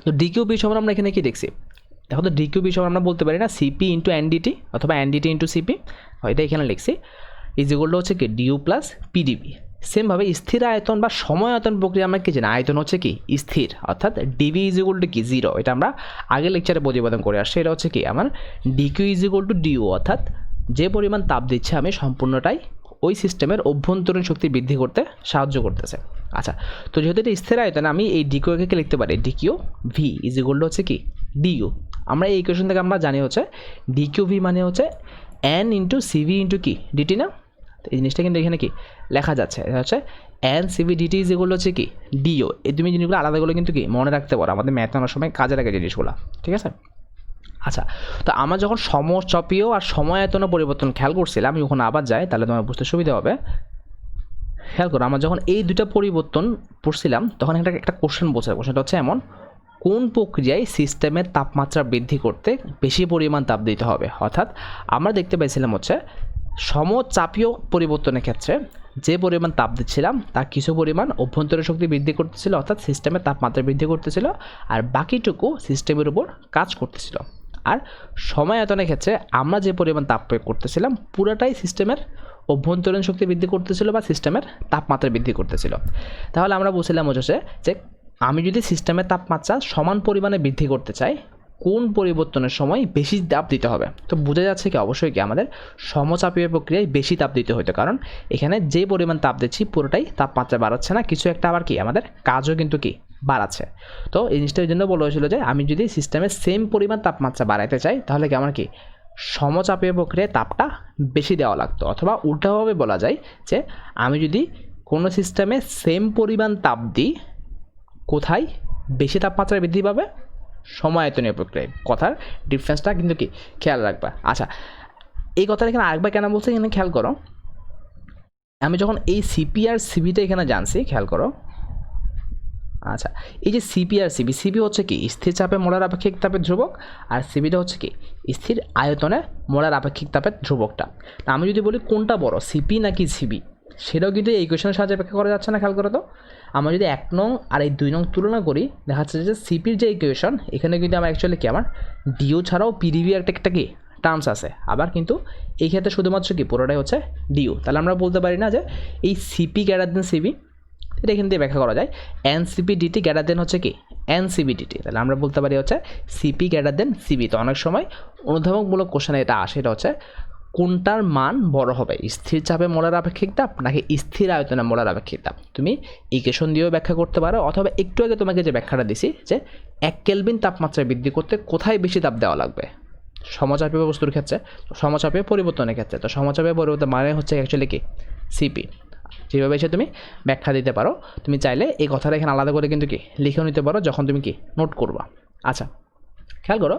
তো ডিকিউ পি সমান আমরা এখানে কি দেখছি? দেখো, তো ডিকিউ পি সমান আমরা বলতে পারি না সিপি ইন্টু এনডিটি অথবা এনডিটি ইন্টু সিপি, এটা এখানে লিখছি, ইজ ইকুয়াল টু হচ্ছে কি ডিউ প্লাস পিডিবি। সেমভাবে স্থির আয়তন বা সময় আয়তন প্রক্রিয়া আমরা কি জানি, আয়তন হচ্ছে কি স্থির, অর্থাৎ ডিবি ইজ ইকুয়াল টু কি 0। এটা আমরা আগের লেকচারে প্রতিপাদন করে আসছি। এটা হচ্ছে কি আমার d Q is equal to d U, অর্থাৎ যে পরিমাণ তাপ দিচ্ছে আমি সম্পূর্ণটাই ওই সিস্টেমের অভ্যন্তরীণ শক্তি বৃদ্ধি করতে সাহায্য করতেছে। আচ্ছা, তো যেহেতু এটা স্থির আয়তন, আমি এই ডিকিউকে লিখতে পারি DQ V is equal to হচ্ছে কি ডিইউ। আমরা এই ইকুয়েশন থেকে আমরা জানি হচ্ছে ডিকিউ ভি মানে হচ্ছে এন ইন্টু সিভি ইন্টু কি ডিটি না, তো এই জিনিসটা কিন্তু এখানে কি লেখা যাচ্ছে, এটা হচ্ছে এন সিভি ডিটি যেগুলো হচ্ছে কি ডিও। এই তুমি জিনিসগুলো আলাদাগুলো কিন্তু কি মনে রাখতে পারো, আমাদের ম্যাথ আনার সময় কাজে লাগে জিনিসগুলো, ঠিক আছে। আচ্ছা, তো আমরা যখন সমচাপীয় আর সময়আয়তনের পরিবর্তন খেয়াল করছিলাম, আমি যখন আবার যাই তাহলে তোমার বুঝতে সুবিধা হবে। খেয়াল করো, আমরা যখন এই দুটা পরিবর্তন পড়ছিলাম তখন একটা কোশ্চেন বলছে, কোশ্চেনটা হচ্ছে এমন, কোন প্রক্রিয়ায় সিস্টেমের তাপমাত্রা বৃদ্ধি করতে বেশি পরিমাণ তাপ দিতে হবে। অর্থাৎ আমরা দেখতে পাইছিলাম হচ্ছে সমচাপীয় পরিবর্তনের ক্ষেত্রে যে পরিমাণ তাপ দিচ্ছিলাম তার কিছু পরিমাণ অভ্যন্তরীণ শক্তি বৃদ্ধি করতেছিল, অর্থাৎ সিস্টেমের তাপমাত্রা বৃদ্ধি করতেছিল, আর বাকিটুকু সিস্টেমের উপর কাজ করতেছিল। আর সময়আয়তনের ক্ষেত্রে আমরা যে পরিমাণ তাপ প্রয়োগ করতেছিলাম পুরোটাই সিস্টেমের অভ্যন্তরীণ শক্তি বৃদ্ধি করতেছিল বা সিস্টেমের তাপমাত্রা বৃদ্ধি করতেছিল। তাহলে আমরা বলছিলাম হচ্ছে যে আমি যদি সিস্টেমের তাপমাত্রা সমান পরিমাণে বৃদ্ধি করতে চাই, কোন পরিবর্তনের সময় বেশি তাপ দিতে হবে। তো বোঝা যাচ্ছে কি অবশ্যই কি আমাদের সমচাপীয় প্রক্রিয়ায় বেশি তাপ দিতে হতো, কারণ এখানে যে পরিমাণ তাপ দিচ্ছি পুরোটাই তাপমাত্রা বাড়াচ্ছে না, কিছু একটা আবার কি আমাদের কাজও কিন্তু কি বাড়াচ্ছে। তো এই জিনিসটার জন্য বলা হয়েছিল যে আমি যদি সিস্টেমের সেম পরিমাণ তাপমাত্রা বাড়াইতে চাই তাহলে কি আমার কি সমচাপীয় প্রক্রিয়ায় তাপটা বেশি দেওয়া লাগতো, অথবা উল্টাভাবে বলা যায় যে আমি যদি কোনো সিস্টেমে সেম পরিমাণ তাপ দিই, কোথায় বেশি তাপমাত্রা বৃদ্ধি পাবে, সময়আয়তনীয় প্রক্রিয়ায়। কথার ডিফারেন্সটা কিন্তু কি খেয়াল রাখবা। আচ্ছা, এই কথাটা এখানে আরেকবার কেন বলছে এখানে খেয়াল করো, আমি যখন এই সিপি আর সিবিটা এখানে জানছি, খেয়াল করো। আচ্ছা, এই যে সিপি আর সিবি, সিবি হচ্ছে কি স্থির চাপে মোলার আপেক্ষিক তাপের ধ্রুবক, আর সিবিটা হচ্ছে কি স্থির আয়তনে মোলার আপেক্ষিক তাপের ধ্রুবকটা। তা আমি যদি বলি কোনটা বড়, সিপি নাকি সিবি, সেটাও কিন্তু এই ইকুয়েশনের সাহায্যে ব্যাখ্যা করা যাচ্ছে না। খেয়াল করো তো, আমরা যদি 1 নং আর এই 2 নং তুলনা করি, দেখা যাচ্ছে যে সিপির যে ইকুয়েশন এখানে কিন্তু আমার অ্যাকচুয়ালি কি আমার ডিও ছাড়াও পিডিবি একটা কি টার্মস আছে, আবার কিন্তু এই ক্ষেত্রে শুধুমাত্র কি পুরোটাই হচ্ছে ডিও। তাহলে আমরা বলতে পারি না যে এই সিপি গ্রেটার দেন সিবি, এটা এখান থেকে ব্যাখ্যা করা যায় এনসিপি ডিটি গ্রেটার দেন হচ্ছে কি এনসিবি ডিটি। তাহলে আমরা বলতে পারি হচ্ছে সিপি গ্রেটার দেন সিবি। তো অনেক সময় অনুধাবকমূলক কোশ্চেনে এটা আসে, এটা হচ্ছে কোনটার মান বড় হবে, স্থির চাপে মোলার আপেক্ষিক তাপ নাকি স্থির আয়তনে মোলার আপেক্ষিক তাপ। তুমি ইকুয়েশন দিয়েও ব্যাখ্যা করতে পারো, অথবা একটু আগে তোমাকে যে ব্যাখ্যাটা দিছি যে 1 কেলভিন তাপমাত্রা বৃদ্ধি করতে কোথায় বেশি তাপ দেওয়া লাগবে, সমচাপীয় বস্তুর ক্ষেত্রে, সমচাপীয় পরিবর্তনের ক্ষেত্রে। তো সমচাপীয় পরিবর্তন মানে হচ্ছে অ্যাকচুয়ালি কি সিপি। যেভাবে এসে তুমি ব্যাখ্যা দিতে পারো, তুমি চাইলে এই কথাটা এখানে আলাদা করে কিন্তু কি লিখেও নিতে পারো যখন তুমি কি নোট করবা। আচ্ছা, খেয়াল করো,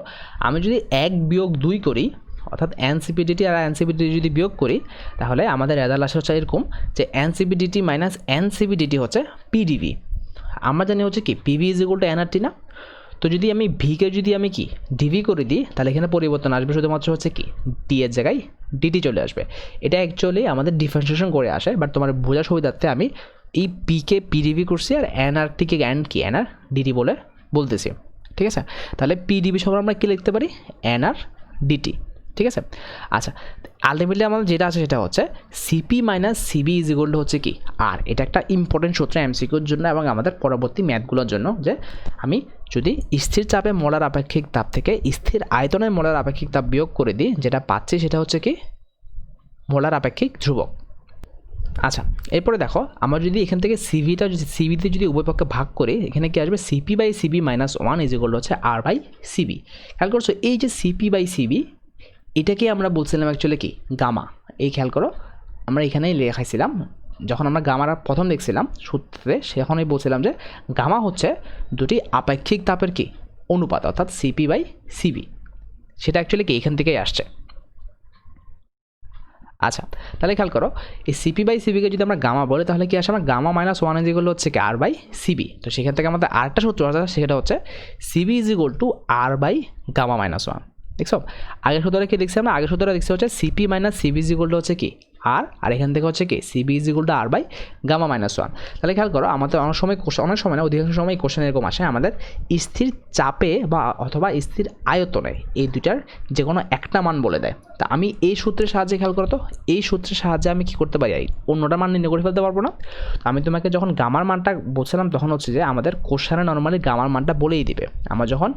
আমি যদি 1 বিয়োগ 2 করি, অর্থাৎ এনসিপিডিটি আর এনসিপিডিটি যদি বিয়োগ করি, তাহলে আমাদের রেজাল্ট আসে হচ্ছে এরকম যে এনসিপিডিটি মাইনাস এনসিপিডিটি হচ্ছে পিডিভি। আমরা জানি হচ্ছে কি PV is equal two nRT না। তো যদি আমি ভিকে যদি আমি কি ডিভি করে দিই, তাহলে এখানে পরিবর্তন আসবে শুধুমাত্র হচ্ছে কি ডি এর জায়গায় ডিটি চলে আসবে। এটা অ্যাকচুয়ালি আমাদের ডিফারেন্সিয়েশন করে আসে, বাট তোমার বোঝার সুবিধার্থে আমি এই পিকে পিডিভি করছি আর এনআরটিকে এনআর ডিটি বলে বলতেছি, ঠিক আছে। তাহলে পিডিভি সবার আমরা কি লিখতে পারি, এনআর ডিটি, ঠিক আছে। আচ্ছা, আলটিমেটলি আমাদের যেটা আছে সেটা হচ্ছে C P minus C V is equal to হচ্ছে কি আর। এটা একটা ইম্পর্টেন্ট সূত্র এমসিকিউর জন্য এবং আমাদের পরবর্তী ম্যাথগুলোর জন্য, যে আমি যদি স্থির চাপে মোলার আপেক্ষিক তাপ থেকে স্থির আয়তনের মোলার আপেক্ষিক তাপ বিয়োগ করে দিই, যেটা পাচ্ছি সেটা হচ্ছে কি মোলার আপেক্ষিক ধ্রুবক। আচ্ছা, এরপরে দেখো, আমরা যদি এখান থেকে সিবিতে যদি উভয় পক্ষে ভাগ করি, এখানে কি আসবে C P by C V minus 1 is equal to হচ্ছে আর বাই সিবি। খেয়াল করছো, এই যে সিপি বাই সিবি এটাকে আমরা বলছিলাম অ্যাকচুয়ালি কি গামা। এই খেয়াল করো, আমরা এখানেই লেখাইছিলাম যখন আমরা গামার প্রথম দেখছিলাম সূত্রে, সেখানেই বলছিলাম যে গামা হচ্ছে দুটি আপেক্ষিক তাপের কি অনুপাত, অর্থাৎ সিপি বাই সিবি। সেটা অ্যাকচুয়ালি কি এখান থেকেই আসছে। আচ্ছা, তাহলে খেয়াল করো, এই সিপি বাই সিবিকে যদি আমরা গামা বলি তাহলে কি আসে, আমার গামা মাইনাস 1 ইজ ইকুয়াল হচ্ছে কি আর বাই সিবি। তো সেখান থেকে আমাদের আরেকটা সূত্র আছে, সেটা হচ্ছে C V is equal to R by gamma minus 1। দেখছো, আগের সূত্রে কি লিখছি আমরা, আগের সূত্রে লিখছি হচ্ছে C P minus C V is equal to হচ্ছে কি আর এখান থেকে হচ্ছে কি C V is equal to R by gamma minus 1। তাহলে খেয়াল করো, আমাদের অনেক সময় না, অধিকাংশ সময় কোশ্চেন এরকম আসে আমাদের স্থির চাপে বা অথবা স্থির আয়তনে এই দুটার যে কোনো একটা মান বলে দেয়। তা আমি এই সূত্রের সাহায্যে, খেয়াল করো তো, এই সূত্রের সাহায্যে আমি কি করতে পারি, অন্যটা মান নির্ণয় করে ফেলতে পারবো না। তো আমি তোমাকে যখন গামার মানটা বলছিলাম তখন হচ্ছে যে আমাদের কোশ্চেনে নর্মালি গামার মানটা বলেই দিবে। আমরা যখন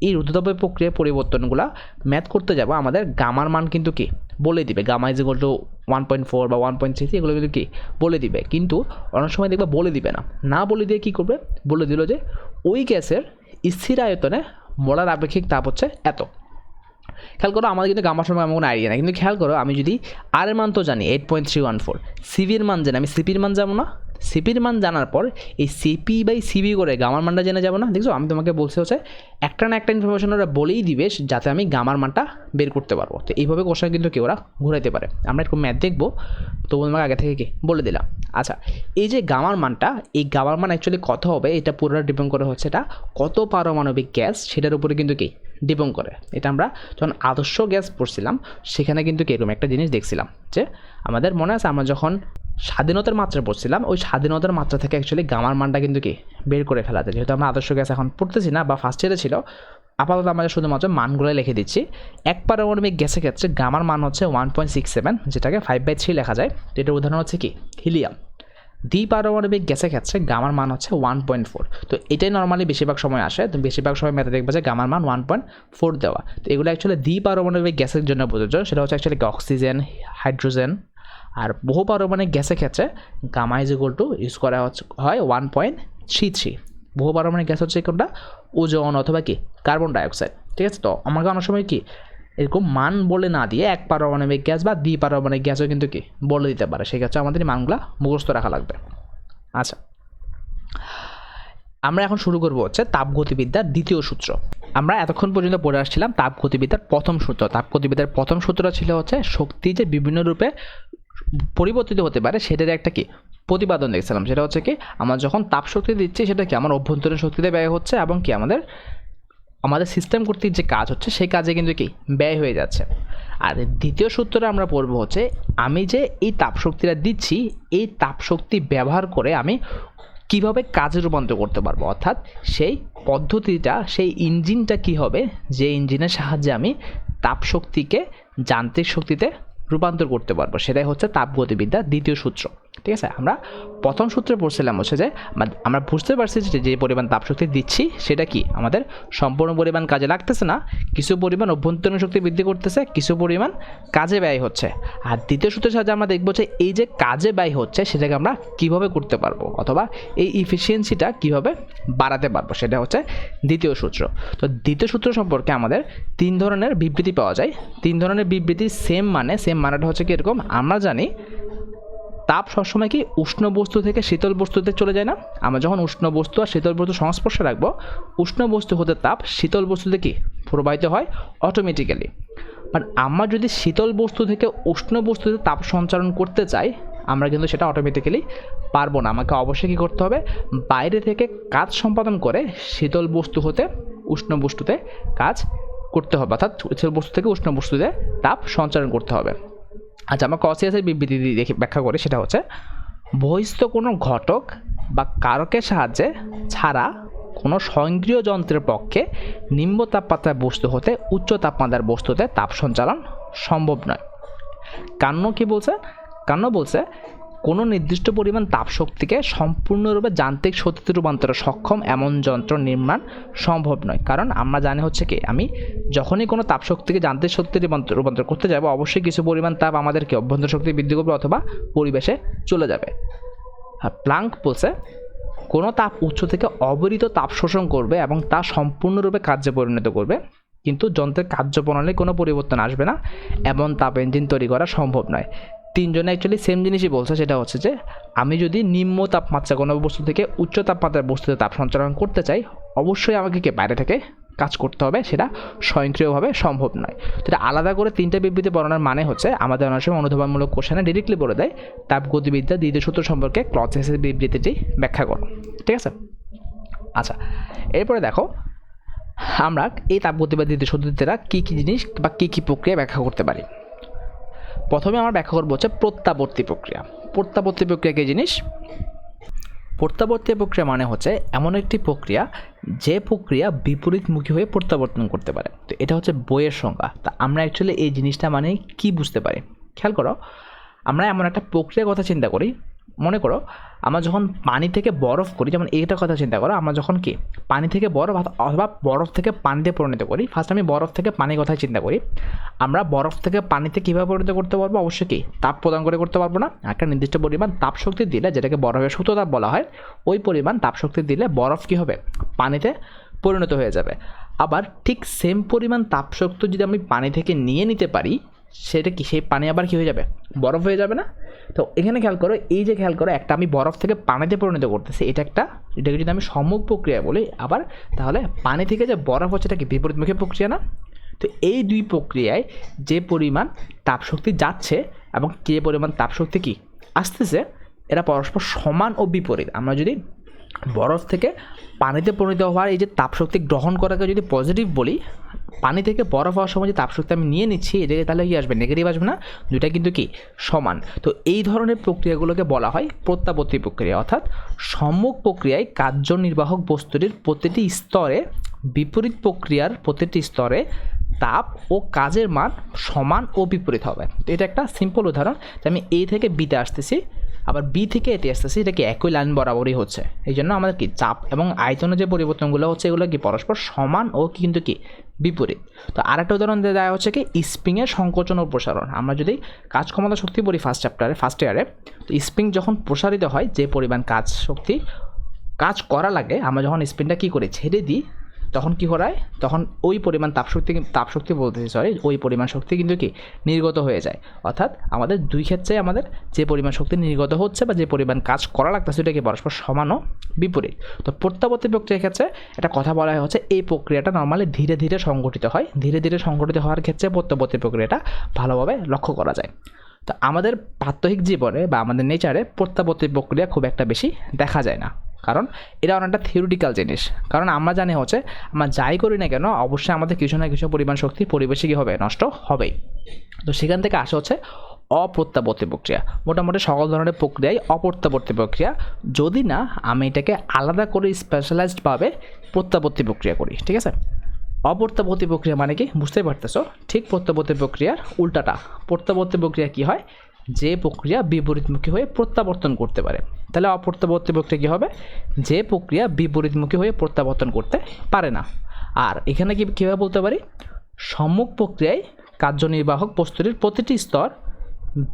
এই রুদ্ধতাপীয় প্রক্রিয়ার পরিবর্তনগুলো ম্যাথ করতে যাব, আমাদের গামার মান কিন্তু কি বলে দিবে, গামা ইজ ইকুয়াল টু 1.4 বা 1.3 এগুলো কিন্তু কি বলে দিবে। কিন্তু অনেক সময় দেখবে বলে দিবে না বলে দিয়ে কী করবে, বলে দিল যে ওই গ্যাসের স্থির আয়তনে মোলার আপেক্ষিক তাপ হচ্ছে এত। খেয়াল করো আমাদের কিন্তু গামা সম্পর্কে আমার কোনো আইডিয়া নাই, কিন্তু খেয়াল করো আমি যদি আর এর মান তো জানি 8.314, সিভির মান জানি, আমি সিপির মান যাবো না? সিপির মান জানার পর এই সিপি বাই সিবি করে গামার মানটা জেনে যাবো না? দেখছো আমি তোমাকে বলছি হচ্ছে একটা না একটা ইনফরমেশন ওরা বলেই দিবে যাতে আমি গামার মানটা বের করতে পারবো। তো এইভাবে কোশ্চেন কিন্তু কেউ ওরা ঘুরাইতে পারে। আমরা একটু ম্যাথ দেখবো, তো তোমাকে আগে থেকে কি বলে দিলাম। আচ্ছা, এই যে গামার মানটা, এই গামার মান অ্যাকচুয়ালি কত হবে এটা পুরোটা ডিপেন্ড করে হচ্ছে এটা কত পারমাণবিক গ্যাস সেটার উপরে কিন্তু কি ডিপেন্ড করে। এটা আমরা যখন আদর্শ গ্যাস পড়ছিলাম সেখানে কিন্তু এরকম একটা জিনিস দেখছিলাম যে আমাদের মনে আছে আমরা যখন স্বাধীনতার মাত্রা পড়ছিলাম ওই স্বাধীনতার মাত্রা থেকে অ্যাকচুয়ালি গামার মানটা কিন্তু কি বের করে ফেলা যায়। যেহেতু আমরা আদর্শ গ্যাস এখন পড়তেছি না বা ফার্স্ট ইয়ারে ছিল, আপাতত আমাদের শুধুমাত্র মানগুলো লিখে দিচ্ছি। এক পারমাণবিক গ্যাসের ক্ষেত্রে গামার মান হচ্ছে 1.67, যেটাকে 5/3 লেখা যায়। তো এটার উদাহরণ হচ্ছে কি হিলিয়াম। দ্বিপারমাণবিক গ্যাসের ক্ষেত্রে গামার মান হচ্ছে 1.4। তো এটাই নর্মালি বেশিরভাগ সময় আসে, তো বেশিরভাগ সময় ম্যাথে দেখবে যে গামার মান 1.4 দেওয়া। তো এগুলো অ্যাকচুয়ালি দ্বিপারমাণবিক গ্যাসের জন্য প্রযোজ্য, সেটা হচ্ছে অ্যাকচুয়ালি অক্সিজেন, হাইড্রোজেন। আর বহু পারমাণবিক গ্যাসের ক্ষেত্রে gamma is equal to use করা হয় 1.33। বহু পারমাণবিক গ্যাস হচ্ছে কোনটা? ওজোন অথবা কি কার্বন ডাইঅক্সাইড। ঠিক আছে, তো আমাকে অনেক সময় কি এরকম মান বলে না দিয়ে এক পারমাণবিক গ্যাস বা দ্বিপারমাণবিক গ্যাসও কিন্তু কি বলে দিতে পারে, সেক্ষেত্রে আমাদের এই মানগুলো মুখস্থ রাখা লাগবে। আচ্ছা, আমরা এখন শুরু করব হচ্ছে তাপগতিবিদ্যার দ্বিতীয় সূত্র। আমরা এতক্ষণ পর্যন্ত পড়ে আসছিলাম তাপগতিবিদ্যার প্রথম সূত্র। তাপগতিবিদ্যার প্রথম সূত্র ছিল হচ্ছে শক্তি যে বিভিন্ন রূপে পরিবর্তিত হতে পারে সেটার একটা কি প্রতিপাদন দেখছিলাম। সেটা হচ্ছে কি আমরা যখন তাপ শক্তি দিচ্ছি সেটা কি আমার অভ্যন্তরীণ শক্তিতে ব্যয় হচ্ছে এবং কি আমাদের সিস্টেম কর্তৃক যে কাজ হচ্ছে সেই কাজে কিন্তু কি ব্যয় হয়ে যাচ্ছে। আর দ্বিতীয় সূত্রটা আমরা পড়বো হচ্ছে আমি যে এই তাপশক্তিটা দিচ্ছি এই তাপশক্তি ব্যবহার করে আমি কিভাবে কাজে রূপান্তর করতে পারবো, অর্থাৎ সেই পদ্ধতিটা সেই ইঞ্জিনটা কি হবে যে ইঞ্জিনের সাহায্যে আমি তাপশক্তিকে যান্ত্রিক শক্তিতে রূপান্তর করতে পারবো, সেটাই হচ্ছে তাপগতিবিদ্যার দ্বিতীয় সূত্র। ঠিক আছে, আমরা প্রথম সূত্রে পড়ছিলাম হচ্ছে যে আমরা বুঝতে পারছি যে পরিমাণ তাপশক্তি দিচ্ছি সেটা কি আমাদের সম্পূর্ণ পরিমাণ কাজে লাগতেছে না, কিছু পরিমাণ অভ্যন্তরীণ শক্তি বৃদ্ধি করতেছে, কিছু পরিমাণ কাজে ব্যয় হচ্ছে। আর দ্বিতীয় সূত্রের সাহায্যে আমরা দেখবো যে এই যে কাজে ব্যয় হচ্ছে সেটাকে আমরা কিভাবে করতে পারবো অথবা এই ইফিসিয়েন্সিটা কিভাবে বাড়াতে পারবো, সেটা হচ্ছে দ্বিতীয় সূত্র। তো দ্বিতীয় সূত্র সম্পর্কে আমাদের তিন ধরনের বিবৃতি পাওয়া যায়। তিন ধরনের বিবৃতি সেম মানেটা হচ্ছে কি এরকম, আমরা জানি তাপ সবসময় কি উষ্ণ বস্তু থেকে শীতল বস্তুতে চলে যায় না? আমরা যখন উষ্ণ বস্তু আর শীতল বস্তু সংস্পর্শে রাখবো উষ্ণ বস্তু হতে তাপ শীতল বস্তুতে কি প্রবাহিত হয় অটোমেটিক্যালি। বাট আমরা যদি শীতল বস্তু থেকে উষ্ণ বস্তুতে তাপ সঞ্চালন করতে চাই আমরা কিন্তু সেটা অটোমেটিক্যালি পারবো না। আমাকে অবশ্যই কী করতে হবে, বাইরে থেকে কাজ সম্পাদন করে শীতল বস্তু হতে উষ্ণ বস্তুতে কাজ করতে হবে, অর্থাৎ শীতল বস্তু থেকে উষ্ণ বস্তুতে তাপ সঞ্চালন করতে হবে। আচ্ছা, আমরা কসিয়াসের বিবৃতি দেখে ব্যাখ্যা করি, সেটা হচ্ছে বহিস্থ কোনো ঘটক বা কারকের সাহায্যে ছাড়া কোনো স্বয়ংক্রিয় যন্ত্রের পক্ষে নিম্ন তাপমাত্রার বস্তু হতে উচ্চ তাপমাত্রার বস্তুতে তাপ সঞ্চালন সম্ভব নয়। কান্য কি বলছে? কান্য বলছে কোনো নির্দিষ্ট পরিমাণ তাপশক্তিকে সম্পূর্ণরূপে যান্ত্রিক শক্তিতে রূপান্তরে সক্ষম এমন যন্ত্র নির্মাণ সম্ভব নয়। কারণ আমরা জানি হচ্ছে কি আমি যখনই কোনো তাপশক্তিকে যান্ত্রিক শক্তিতে রূপান্তর করতে যাব অবশ্যই কিছু পরিমাণ তাপ আমাদেরকে অভ্যন্তর শক্তি বৃদ্ধি করবে অথবা পরিবেশে চলে যাবে। আর প্লাঙ্ক বলছে কোনো তাপ উৎস থেকে অবিরত তাপ শোষণ করবে এবং তা সম্পূর্ণরূপে কার্যে পরিণত করবে, কিন্তু যন্ত্রের কার্যপ্রণালী কোনো পরিবর্তন আসবে না, এমন তাপ ইঞ্জিন তৈরি করা সম্ভব নয়। তিনজনে অ্যাকচুয়ালি সেম জিনিসই বলছে, সেটা হচ্ছে যে আমি যদি নিম্ন তাপমাত্রা কোনো বস্তু থেকে উচ্চ তাপমাত্রার বস্তুতে তাপ সঞ্চালন করতে চাই অবশ্যই আমাকে বাইরে থেকে কাজ করতে হবে, সেটা স্বয়ংক্রিয়ভাবে সম্ভব নয়। সেটা আলাদা করে তিনটা বিবৃতি বর্ণনার মানে হচ্ছে আমাদের অনেক সময় অনুধাবনমূলক কোশ্চেনে ডিরেক্টলি বলে দেয় তাপগতিবিদ্যা দ্বিতীয় সূত্র সম্পর্কে ক্লজেসের বিবৃতিটি ব্যাখ্যা করো। ঠিক আছে, আচ্ছা এরপরে দেখো আমরা এই তাপগতিবিদ্যা দ্বিতীয় সূত্রটা কী কী জিনিস বা কী কী প্রক্রিয়া ব্যাখ্যা করতে পারি। প্রথমে আমরা ব্যাখ্যা করবো হচ্ছে প্রত্যাবর্তী প্রক্রিয়া। প্রত্যাবর্তী প্রক্রিয়া কী জিনিস? প্রত্যাবর্তী প্রক্রিয়া মানে হচ্ছে এমন একটি প্রক্রিয়া যে প্রক্রিয়া বিপরীতমুখী হয়ে প্রত্যাবর্তন করতে পারে। তো এটা হচ্ছে বইয়ের সংজ্ঞা। তা আমরা অ্যাকচুয়ালি এই জিনিসটা মানে কি বুঝতে পারি খেয়াল করো, আমরা এমন একটা প্রক্রিয়ার কথা চিন্তা করি, মনে করো আমরা যখন পানি থেকে বরফ করি, যেমন এইটার কথা চিন্তা করো, আমরা যখন কি পানি থেকে বরফ অথবা বরফ থেকে পানিতে পরিণত করি। ফার্স্ট আমি বরফ থেকে পানির কথাই চিন্তা করি। আমরা বরফ থেকে পানিতে কীভাবে পরিণত করতে পারবো? অবশ্যই কি তাপ প্রদান করে করতে পারবো না। একটা নির্দিষ্ট পরিমাণ তাপ শক্তি দিলে, যেটাকে বরফের সুতোতাপ বলা হয়, ওই পরিমাণ তাপ শক্তি দিলে বরফ কী হবে? পানিতে পরিণত হয়ে যাবে। আবার ঠিক সেম পরিমাণ তাপশক্তি যদি আমি পানি থেকে নিয়ে নিতে পারি, সেটা কি সেই পানি আবার কী হয়ে যাবে, বরফ হয়ে যাবে না? তো এখানে খেয়াল করো, এই যে খেয়াল করো, একটা আমি বরফ থেকে পানিতে পরিণত করতেছি, এটাকে যদি আমি সম্মুখ প্রক্রিয়া বলি আবার, তাহলে পানি থেকে যে বরফ হচ্ছে এটা কি বিপরীতমুখী প্রক্রিয়া না? তো এই দুই প্রক্রিয়ায় যে পরিমাণ তাপশক্তি যাচ্ছে এবং যে পরিমাণ তাপশক্তি কি আসতেছে, এরা পরস্পর সমান ও বিপরীত। আমরা যদি বরফ থেকে পানিতে পরিণত হওয়ার এই যে তাপশক্তি গ্রহণ করাকে যদি পজিটিভ বলি, পানি থেকে বরফ হওয়ার সময় যে তাপশক্তি আমি নিয়ে নিচ্ছি, এই জায়গায় তাহলে কি আসবে, নেগেটিভ আসবে না? দুইটা কিন্তু কি সমান। তো এই ধরনের প্রক্রিয়াগুলোকে বলা হয় প্রত্যাবর্তী প্রক্রিয়া। অর্থাৎ সম্মুখ প্রক্রিয়ায় কার্যনির্বাহক বস্তুটির প্রতিটি স্তরে, বিপরীত প্রক্রিয়ার প্রতিটি স্তরে তাপ ও কাজের মান সমান ও বিপরীত হবে। তো এটা একটা সিম্পল উদাহরণ যে আমি এ থেকে বিতে আসতেছি, আবার বি থেকে এতে আসতেছি, এটা কি একই লাইন বরাবরই হচ্ছে। এই জন্য আমাদের কি চাপ এবং আয়তনের যে পরিবর্তনগুলো হচ্ছে, এগুলো কি পরস্পর সমান ও কিন্তু কি বিপরীত। তো আরেকটা উদাহরণ দেওয়া হচ্ছে কি স্প্রিংয়ের সংকোচন ও প্রসারণ। আমরা যদি কাজ ক্ষমতা শক্তি পড়ি ফার্স্ট ইয়ারে, তো স্প্রিং যখন প্রসারিত হয়, যে পরিমাণ কাজ করা লাগে, আমরা যখন স্প্রিংটা কী করি, ছেড়ে দিই, তখন কী করায়, তখন ওই পরিমাণ তাপশক্তি বলতেছি ওই পরিমাণ শক্তি কিন্তু কি নির্গত হয়ে যায়। অর্থাৎ আমাদের দুই ক্ষেত্রে আমাদের যে পরিমাণ শক্তি নির্গত হচ্ছে বা যে পরিমাণ কাজ করা লাগতেছে, সেটা কি পরস্পর সমান ও বিপরীত। তো প্রত্যাবর্তী প্রক্রিয়ার ক্ষেত্রে এটা কথা বলা হচ্ছে এই প্রক্রিয়াটা নর্মালি ধীরে ধীরে সংঘটিত হয়। ধীরে ধীরে সংঘটিত হওয়ার ক্ষেত্রে প্রত্যাবর্তী প্রক্রিয়াটা ভালোভাবে লক্ষ্য করা যায়। তো আমাদের প্রাত্যহিক জীবনে বা আমাদের নেচারে প্রত্যাবর্তী প্রক্রিয়া খুব একটা বেশি দেখা যায় না, কারণ এটা অনেকটা থিওরিটিক্যাল জিনিস। কারণ আমরা জানি হচ্ছে আমরা যাই করি না কেন, অবশ্যই আমাদের কিছু না কিছু পরিমাণ শক্তি পরিবেশে কী হবে, নষ্ট হবেই। তো সেখান থেকে আসা হচ্ছে অপ্রত্যাবর্তী প্রক্রিয়া। মোটামুটি সকল ধরনের প্রক্রিয়াই অপ্রত্যাবর্তী প্রক্রিয়া, যদি না আমি এটাকে আলাদা করে স্পেশালাইজডভাবে প্রত্যাবর্তী প্রক্রিয়া করি। ঠিক আছে, অপ্রত্যাবর্তী প্রক্রিয়া মানে কি বুঝতেই পারতেছো, ঠিক প্রত্যাবর্তী প্রক্রিয়ার উল্টাটা। প্রত্যাবর্তী প্রক্রিয়া কি হয়, যে প্রক্রিয়া বিপরীতমুখী হয়ে প্রত্যাবর্তন করতে পারে। তাহলে অপ্রত্যাবর্তী প্রক্রিয়া কী হবে, যে প্রক্রিয়া বিপরীতমুখী হয়ে প্রত্যাবর্তন করতে পারে না। আর এখানে কীভাবে বলতে পারি, সম্মুখ প্রক্রিয়ায় কার্যনির্বাহক বস্তুটির প্রতিটি স্তর,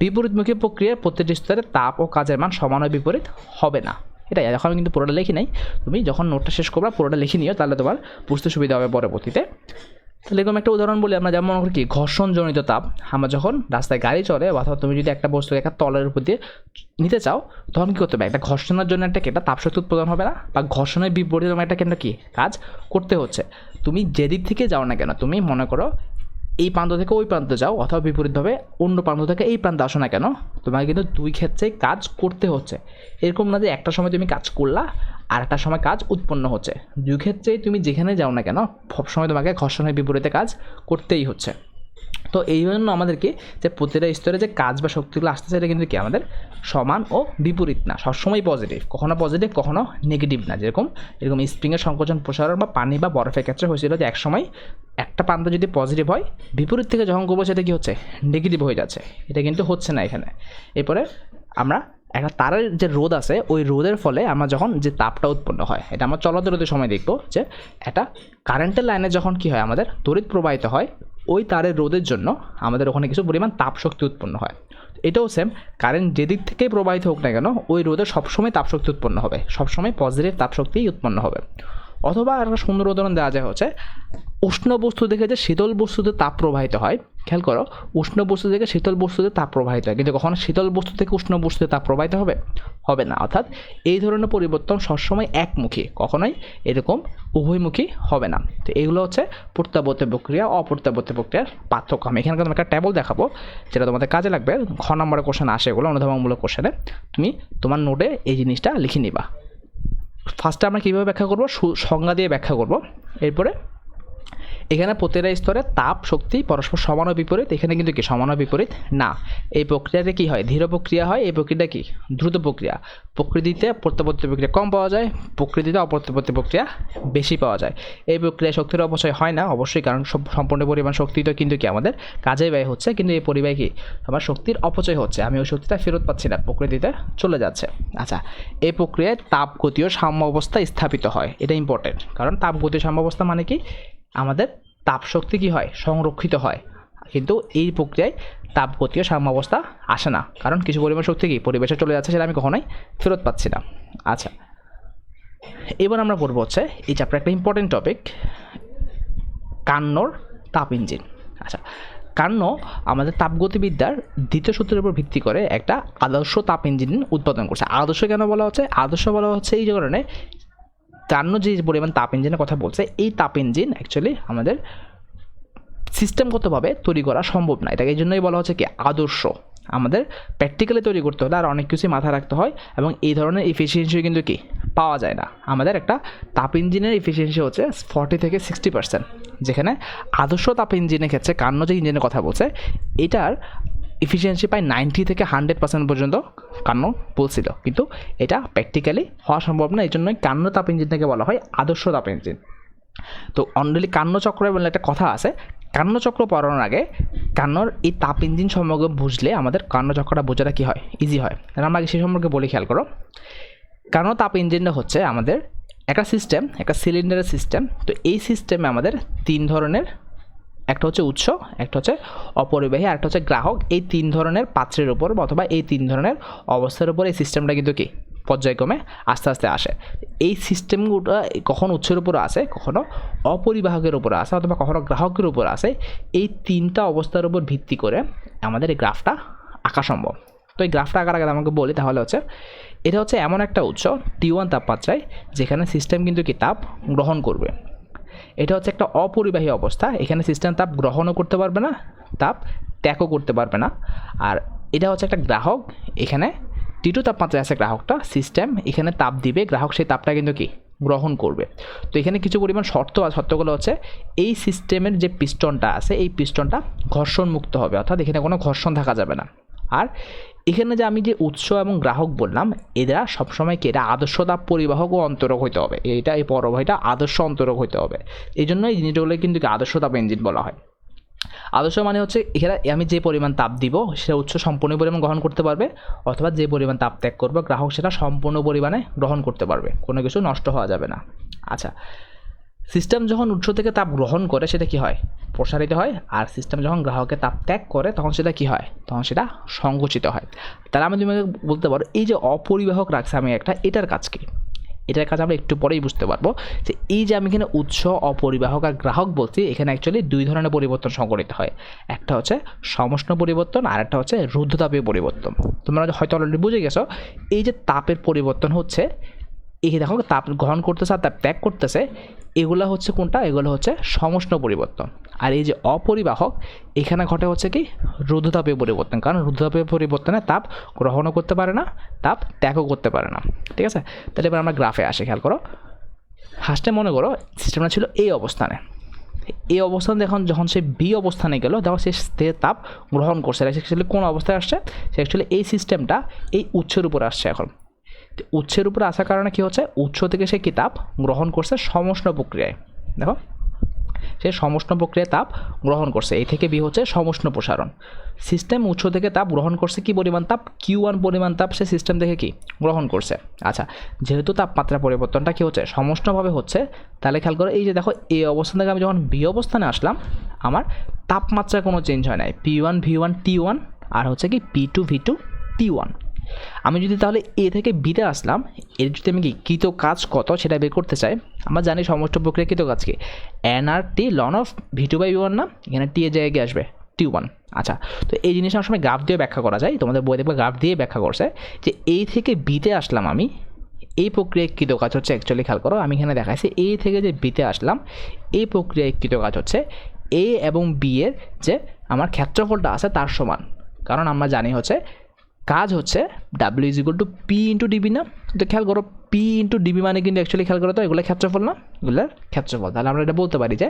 বিপরীতমুখী প্রক্রিয়ার প্রতিটি স্তরে তাপ ও কাজের মান সমান ও বিপরীত হবে না। এটাই, এখন আমি কিন্তু পুরোটা লিখি নাই, তুমি যখন নোটটা শেষ করবা পুরোটা লিখে নিও, তাহলে তোমার বুঝতে সুবিধা হবে পরবর্তীতে। তাহলে এরকম একটা উদাহরণ বলি আমরা, যেমন মনে করি কি ঘর্ষণজনিত তাপ। আমরা যখন রাস্তায় গাড়ি চলে, অথবা তুমি যদি একটা বস্তু একটা তলের উপর দিয়ে নিতে চাও, তখন কী করতে হবে, একটা ঘর্ষণের জন্য একটা তাপশক্তি উৎপাদন হবে না, বা ঘর্ষণের বিপরীতে তোমার একটা কি কাজ করতে হচ্ছে। তুমি যেদিক থেকে যাও না কেন, তুমি মনে করো এই প্রান্ত থেকে ওই প্রান্তে যাও, অথবা বিপরীতভাবে অন্য প্রান্ত থেকে এই প্রান্তে আসো না কেন, তোমাকে কিন্তু দুই ক্ষেত্রেই কাজ করতে হচ্ছে। এরকম না যে একটা সময় তুমি কাজ করলা আর একটা সময় কাজ উৎপন্ন হচ্ছে। দুই ক্ষেত্রেই তুমি যেখানে যাও না কেন, সবসময় তোমাকে ঘর্ষণের বিপরীতে কাজ করতেই হচ্ছে। তো এই জন্য আমাদেরকে যে প্রতিটা স্তরে যে কাজ বা শক্তিগুলো আসতেছে, এটা কিন্তু কি আমাদের সমান ও বিপরীত না, সবসময় পজিটিভ, কখনো পজিটিভ কখনো নেগেটিভ না। এরকম স্প্রিংয়ের সংকোচন প্রসারণ বা পানি বা বরফের ক্ষেত্রে হয়েছিল যে একসময় একটা প্রান্ত যদি পজিটিভ হয়, বিপরীত থেকে যখন করবো সেটা কি হচ্ছে, নেগেটিভ হয়ে যাচ্ছে। এটা কিন্তু হচ্ছে না এখানে। এরপরে আমরা একটা তারের যে রোদ আছে, ওই রোদের ফলে আমরা যখন যে তাপটা উৎপন্ন হয়, এটা আমরা চলন্ত রোদের সময় দেখবো যে একটা কারেন্টের লাইনে যখন কি হয়, আমাদের তড়িৎ প্রবাহিত হয়, ওই তারের রোদের জন্য আমাদের ওখানে কিছু পরিমাণ তাপশক্তি উৎপন্ন হয়। এটাও সেম, কারেন্ট যেদিক থেকেই প্রবাহিত হোক না কেন, ওই রোদে সবসময় তাপশক্তি উৎপন্ন হবে, সবসময় পজিটিভ তাপশক্তিই উৎপন্ন হবে। অথবা একটা সুন্দর উদাহরণ দেওয়া যায় হচ্ছে উষ্ণ বস্তু থেকে যে শীতল বস্তুতে তাপ প্রবাহিত হয়। খেয়াল করো, উষ্ণ বস্তু থেকে শীতল বস্তুতে তাপ প্রবাহিত হয়, কিন্তু কখনো শীতল বস্তু থেকে উষ্ণ বস্তুতে তাপ প্রবাহিত হবে না। অর্থাৎ এই ধরনের পরিবর্তন সবসময় একমুখী, কখনোই এরকম উভয়মুখী হবে না। তো এগুলো হচ্ছে প্রত্যাবর্তী প্রক্রিয়া অপ্রত্যাবর্তী প্রক্রিয়ার পার্থক্য। আমি এখানে তোমাকে একটা টেবল দেখাবো, যেটা তোমাদের কাজে লাগবে। ঘ নম্বরের কোশ্চেন আসে এগুলো, অনুধাবনমূলক কোশ্চেনে তুমি তোমার নোটে এই জিনিসটা লিখে নিবা। ফার্স্টে আমরা কীভাবে ব্যাখ্যা করব, সংজ্ঞা দিয়ে ব্যাখ্যা করব। এরপরে এখানে প্রতিটা স্তরে তাপ শক্তি পরস্পর সমান ও বিপরীত, এখানে কিন্তু কি সমান ও বিপরীত না। এই প্রক্রিয়াটা কি হয়, ধীর প্রক্রিয়া হয়। এই প্রক্রিয়াটা কি দ্রুত প্রক্রিয়া। প্রকৃতিতে প্রত্যাবর্তী প্রক্রিয়া কম পাওয়া যায়, প্রকৃতিতে অপ্রত্যাবর্তী প্রক্রিয়া বেশি পাওয়া যায়। এই প্রক্রিয়ায় শক্তির অপচয় হয় না অবশ্যই, কারণ সম্পূর্ণ পরিমাণ শক্তি তো কিন্তু কি আমাদের কাজে ব্যয় হচ্ছে, কিন্তু এই পরিবাহে কি আমার শক্তির অপচয় হচ্ছে, আমি ওই শক্তিটা ফেরত পাচ্ছি না, প্রকৃতিতে চলে যাচ্ছে। আচ্ছা, এই প্রক্রিয়ায় তাপগতীয় সাম্য অবস্থা স্থাপিত হয়। এটা ইম্পর্টেন্ট, কারণ তাপগতীয় সাম্য অবস্থা মানে কি আমাদের তাপশক্তি কি হয়, সংরক্ষিত হয়। কিন্তু এই প্রক্রিয়ায় তাপগতীয় সাম্যাবস্থা আসে না, কারণ কিছু পরিমাণ শক্তি কি পরিবেশে চলে যাচ্ছে, সেটা আমি কখনোই ফেরত পাচ্ছি না। আচ্ছা, এবার আমরা পড়বো হচ্ছে এই চ্যাপ্টার একটা ইম্পর্টেন্ট টপিক, কার্নোর তাপ ইঞ্জিন। আচ্ছা, কার্নো আমাদের তাপগতিবিদ্যার দ্বিতীয় সূত্রের উপর ভিত্তি করে একটা আদর্শ তাপ ইঞ্জিন উৎপাদন করছে। আদর্শ কেন বলা হচ্ছে? আদর্শ বলা হচ্ছে এই কারণে, কার্নো যে পরিমাণ তাপ ইঞ্জিনের কথা বলছে, এই তাপ ইঞ্জিন অ্যাকচুয়ালি আমাদের সিস্টেমগতভাবে তৈরি করা সম্ভব না। এটাকে এই জন্যই বলা হচ্ছে কি আদর্শ। আমাদের প্র্যাকটিক্যালি তৈরি করতে হলে আর অনেক কিছুই মাথায় রাখতে হয়, এবং এই ধরনের এফিসিয়েন্সি কিন্তু কি পাওয়া যায় না। আমাদের একটা তাপ ইঞ্জিনের এফিসিয়েন্সি হচ্ছে 40 থেকে 60%, যেখানে আদর্শ তাপ ইঞ্জিনের ক্ষেত্রে কার্নো যে ইঞ্জিনের কথা বলছে এটার এফিসিয়েন্সি প্রায় 90 থেকে 100% পর্যন্ত কার্নো বলছিল, কিন্তু এটা প্র্যাকটিক্যালি হওয়া সম্ভব না। এই জন্যই কার্নো তাপ ইঞ্জিনটাকে বলা হয় আদর্শ তাপ ইঞ্জিন। তো অনলি কার্নো চক্র বলে একটা কথা আছে, কার্নো চক্র পড়ানোর আগে কার্নোর এই তাপ ইঞ্জিন সম্পর্কে বুঝলে আমাদের কার্নো চক্রটা বোঝাটা কী হয়, ইজি হয়। তাহলে আমরা আগে সেই সম্পর্কে বলি, খেয়াল করো। কার্নো তাপ ইঞ্জিনটা হচ্ছে আমাদের একটা সিস্টেম, একটা সিলিন্ডারের সিস্টেম। তো এই সিস্টেমে আমাদের তিন ধরনের, একটা হচ্ছে উৎস, একটা হচ্ছে অপরিবাহী, আর একটা হচ্ছে গ্রাহক। এই তিন ধরনের পাত্রের উপর অথবা এই তিন ধরনের অবস্থার উপর এই সিস্টেমটা কিন্তু কি পর্যায়ক্রমে আস্তে আস্তে আসে। এই সিস্টেমগুলো কখনো উৎসের উপর আসে, কখনো অপরিবাহকের উপর আসে, অথবা কখনো গ্রাহকের উপর আসে। এই তিনটা অবস্থার উপর ভিত্তি করে আমাদের এই গ্রাফটা আঁকা সম্ভব। তো এই গ্রাফটা আঁকার আগে আমাকে বলি, তাহলে হচ্ছে এটা হচ্ছে এমন একটা উৎস T1 তাপমাত্রায়, যেখানে সিস্টেম কিন্তু কি তাপ গ্রহণ করবে। এটা হচ্ছে একটা অপরিবাহী অবস্থা, এখানে সিস্টেম তাপ গ্রহণও করতে পারবে না, তাপ ত্যাগও করতে পারবে না। আর এটা হচ্ছে একটা গ্রাহক, এখানে T2 তাপমাত্রায় আছে গ্রাহকটা, সিস্টেম এখানে তাপ দিবে, গ্রাহক সেই তাপটা কিন্তু কি গ্রহণ করবে। তো এখানে কিছু পরিমাণ শর্ত আর শর্তগুলো হচ্ছে, এই সিস্টেমের যে পিস্টনটা আছে এই পিস্টনটা ঘর্ষণ মুক্ত হবে, অর্থাৎ এখানে কোনো ঘর্ষণ থাকা যাবে না। আর এখানে যে আমি যে উৎস এবং গ্রাহক বললাম, এরা সবসময় কি এটা আদর্শ তাপ পরিবাহক ও অন্তরক হইতে হবে, এইটা এই পরবাহীটা আদর্শ অন্তরক হইতে হবে। এই জন্য এই জিনিসগুলো কিন্তু আদর্শ তাপ ইঞ্জিন বলা হয়। আদর্শ মানে হচ্ছে এখানে আমি যে পরিমাণ তাপ দিব সেটা উৎস সম্পূর্ণ পরিমাণ গ্রহণ করতে পারবে, অথবা যে পরিমাণ তাপ ত্যাগ করবে গ্রাহক সেটা সম্পূর্ণ পরিমাণে গ্রহণ করতে পারবে, কোনো কিছু নষ্ট হওয়া যাবে না। আচ্ছা, সিস্টেম যখন উৎস থেকে তাপ গ্রহণ করে সেটা কি হয়, প্রসারিত হয়। আর সিস্টেম যখন গ্রাহকের তাপ ত্যাগ করে তখন সেটা কি হয়, তখন সেটা সংকুচিত হয়। তাহলে আমি তোমাকে বলতে পারো এই যে অপরিবাহক রাখছে আমি একটা, এটার কাজ কি? এটার কাজ আমরা একটু পরেই বুঝতে পারবো। যে এই যে আমি এখানে উৎস, অপরিবাহক আর গ্রাহক বলছি, এখানে অ্যাকচুয়ালি দুই ধরনের পরিবর্তন সংঘটিত হয়। একটা হচ্ছে সমষ্ণ পরিবর্তন, আর একটা হচ্ছে রুদ্ধতাপীয় পরিবর্তন। তোমরা হয়তো অলরেডি বুঝে গেছো, এই যে তাপের পরিবর্তন হচ্ছে, এই দেখো তাপ গ্রহণ করতেছে আর তাপ ত্যাগ করতেছে, এগুলো হচ্ছে কোনটা, এগুলো হচ্ছে সমষ্ণ পরিবর্তন। আর এই যে অপরিবাহক, এখানে ঘটে হচ্ছে কি রুদ্ধতাপীয় পরিবর্তন, কারণ রুদ্ধতাপীয় পরিবর্তনে তাপ গ্রহণও করতে পারে না, তাপ ত্যাগও করতে পারে না। ঠিক আছে, তাহলে এবার আমরা গ্রাফে আসি, খেয়াল করো। ফার্স্টে মনে করো সিস্টেমটা ছিল এই অবস্থানে, এই অবস্থান যখন সে বি অবস্থানে গেল, তখন সে তাপ গ্রহণ করছে। অ্যাকচুয়ালি কোন অবস্থায় আসছে, সে অ্যাকচুয়ালি এই সিস্টেমটা এই উৎসের উপরে আসছে। এখন উৎসের উপরে আসার কারণে কি হচ্ছে, উৎস থেকে সে কি তাপ গ্রহণ করছে সমষ্ণ প্রক্রিয়ায়। দেখো সে সমষ্ণ প্রক্রিয়ায় তাপ গ্রহণ করছে, এই থেকে বি হচ্ছে সমষ্ণ প্রসারণ। সিস্টেম উৎস থেকে তাপ গ্রহণ করছে কি পরিমাণ তাপ, Q1 পরিমাণ তাপ সে সিস্টেম থেকে কি গ্রহণ করছে। আচ্ছা, যেহেতু তাপমাত্রা পরিবর্তনটা কি হচ্ছে সমষ্ণভাবে হচ্ছে, তাহলে খেয়াল করো এই যে দেখো এই অবস্থান থেকে আমি যখন বি অবস্থানে আসলাম, আমার তাপমাত্রার কোনো চেঞ্জ হয় নাই, P1 V1 T1 আর হচ্ছে কি P2 V2 T1। আমি যদি তাহলে এ থেকে বিতে আসলাম, এর যদি আমি কি কৃত কাজ কত সেটা বের করতে চাই, আমরা জানি সমষ্ণ প্রক্রিয়া কৃত কাজ কি NRT লন অফ V2/V1 না, এখানে টি এর জায়গায় আসবে T1। আচ্ছা, তো এই জিনিসটা আমার সময় গ্রাফ দিয়ে ব্যাখ্যা করা যায়, তোমাদের বই দেখবে গ্রাফ দিয়ে ব্যাখ্যা করছে যে এই থেকে বিতে আসলাম আমি, এই প্রক্রিয়ায় কৃত কাজ হচ্ছে অ্যাকচুয়ালি, খেয়াল করো আমি এখানে দেখাইছি এই থেকে যে বিতে আসলাম, এই প্রক্রিয়ায় কৃত কাজ হচ্ছে এ এবং বি এর যে আমার ক্ষেত্রফলটা আছে তার সমান। কারণ আমরা জানি হচ্ছে কাজ হচ্ছে W = P × dB না, তো খেয়াল করো P × dB মানে কিন্তু অ্যাকচুয়ালি খেয়াল করো তো এগুলো ক্ষেত্রফল না, এগুলোর ক্ষেত্রফল। তাহলে আমরা এটা বলতে পারি যে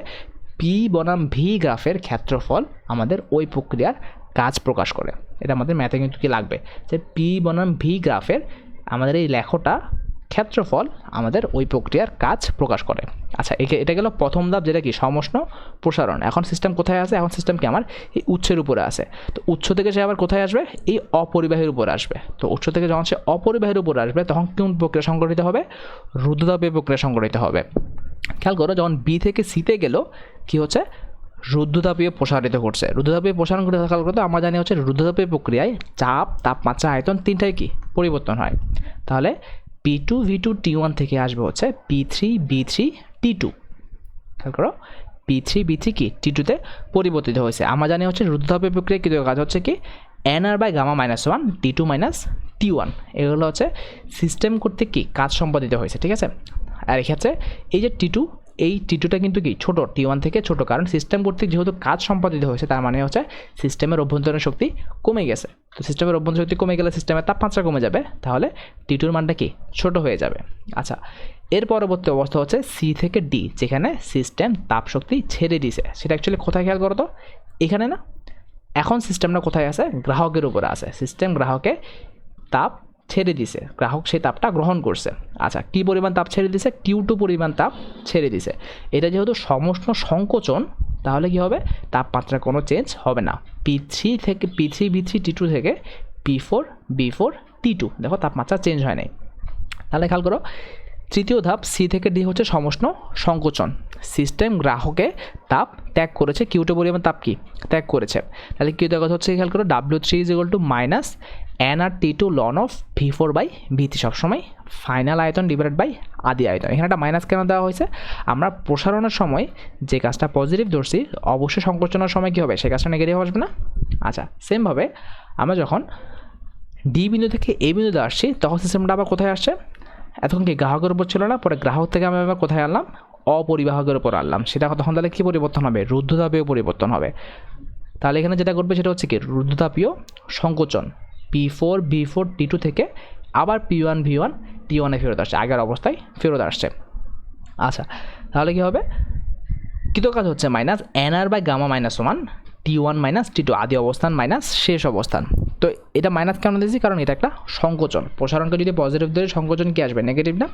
P বনাম V গ্রাফের ক্ষেত্রফল আমাদের ওই প্রক্রিয়ার কাজ প্রকাশ করে। এটা আমাদের ম্যাথে কিন্তু কি লাগবে, যে P বনাম V গ্রাফের আমাদের এই লেখটা ক্ষেত্রফল আমাদের ওই প্রক্রিয়ার কাজ প্রকাশ করে। আচ্ছা, এটা গেল প্রথম ধাপ, যেটা কি সমষ্ণ প্রসারণ। এখন সিস্টেম কোথায় আছে, এখন সিস্টেম কি আমার এই উৎসের উপরে আছে। তো উৎস থেকে সে আবার কোথায় আসবে, এই অপরিবাহীর উপরে আসবে। তো উৎস থেকে যখন সে অপরিবাহীর উপরে আসবে, তখন কোন প্রক্রিয়া সংঘটিত হবে, রুদ্ধতাপীয় প্রক্রিয়া সংঘটিত হবে। খেয়াল করো যখন বি থেকে সিতে গেল কি হচ্ছে, রুদ্ধতাপীয় প্রসারিত করছে। রুদ্ধতাপীয় প্রসারণ করে খেয়াল করতে আমরা জানি হচ্ছে রুদ্ধতাপীয় প্রক্রিয়ায় চাপ, তাপমাত্রা, আয়তন তিনটাই কি পরিবর্তন হয়। তাহলে P P2 V2 T1 থেকে আসবে হচ্ছে P3 B3 T2। খেয়াল করো, P3 B3 কি T2 তে পরিবর্তিত হয়েছে। আমরা জানি হচ্ছে রুদ্ধতাপীয় প্রক্রিয়া কৃত কাজ হচ্ছে কি nR/γ-1 T2 - T1, এগুলো হচ্ছে সিস্টেম কর্তৃক কি কাজ সম্পাদিত হয়েছে, ঠিক আছে। আর এক্ষেত্রে এই যে T2, এই T2টা কিন্তু কি ছোট, T1 থেকে ছোট, কারণ সিস্টেম কর্তৃক যেহেতু কাজ সম্পাদিত হয়েছে তার মানে হচ্ছে সিস্টেমের অভ্যন্তরীণ শক্তি কমে গেছে। তো সিস্টেমের অভ্যন্তরীণ শক্তি কমে গেলে সিস্টেমের তাপমাত্রা কমে যাবে, তাহলে T2-র মানটা কি ছোট হয়ে যাবে। আচ্ছা, এর পরবর্তী অবস্থা হচ্ছে C থেকে D, যেখানে সিস্টেম তাপ শক্তি ছেড়ে দিছে। সেটা অ্যাকচুয়ালি কোথায় খেয়াল করো তো, এখানে না। এখন সিস্টেমটা কোথায় আছে, গ্রাহকের উপরে আছে। সিস্টেম গ্রাহকে তাপ ছেড়ে দিছে, গ্রাহক সেই তাপটা গ্রহণ করছে। আচ্ছা, কী পরিমাণ তাপ ছেড়ে দিছে, Q2 পরিমাণ তাপ ছেড়ে দিছে। এটা যেহেতু সমষ্ণ সংকোচন, তাহলে কি হবে, তাপমাত্রা কোনো চেঞ্জ হবে না। P3 B3 T2 থেকে P4 B4 T2, দেখো তাপমাত্রা চেঞ্জ হয় নাই। তাহলে খেয়াল করো, তৃতীয় ধাপ C থেকে D হচ্ছে সমষ্ণ সংকোচন। সিস্টেম গ্রাহকে তাপ ত্যাগ করেছে, Q2 পরিমাণ তাপ কি ত্যাগ করেছে। তাহলে কি দেখা হচ্ছে, খেয়াল করো, W3 = nR/T2 ln of V4/V3, সবসময় ফাইনাল আয়তন ডিভাইডেড বাই আদি আয়তন। এখানে একটা মাইনাস কেন দেওয়া হয়েছে, আমরা প্রসারণের সময় যে কাজটা পজিটিভ ধরছি, অবশ্যই সংকোচনের সময় কী হবে, সে কাজটা নেগেটিভ আসবে না। আচ্ছা, সেমভাবে আমরা যখন ডি বিন্দু থেকে এ বিন্দুতে আসছি, তখন সিস্টেমটা আবার কোথায় আসছে, এতক্ষণ কি গ্রাহকের উপর ছিল না, পরে গ্রাহক থেকে আমি আবার কোথায় আনলাম, অপরিবাহকের উপর আনলাম। সেটা তখন তাহলে কী পরিবর্তন হবে, রুদ্ধতাপীয় পরিবর্তন হবে। তাহলে এখানে যেটা করবে সেটা হচ্ছে কি রুদ্ধতাপীয় সংকোচন। P4 B4 T2 থেকে আবার P1 V1 T1 এ ফেরত আসছে, আগের অবস্থায় ফেরত আসছে। আচ্ছা, তাহলে কী হবে, কৃত কাজ হচ্ছে -nR/γ-1 T1 - T2, আদি অবস্থান মাইনাস শেষ অবস্থান। তো এটা মাইনাস কেন দিয়েছি, কারণ এটা একটা সংকোচন। প্রসারণকে যদি পজিটিভ ধরে, সংকোচন কি আসবে, নেগেটিভ না।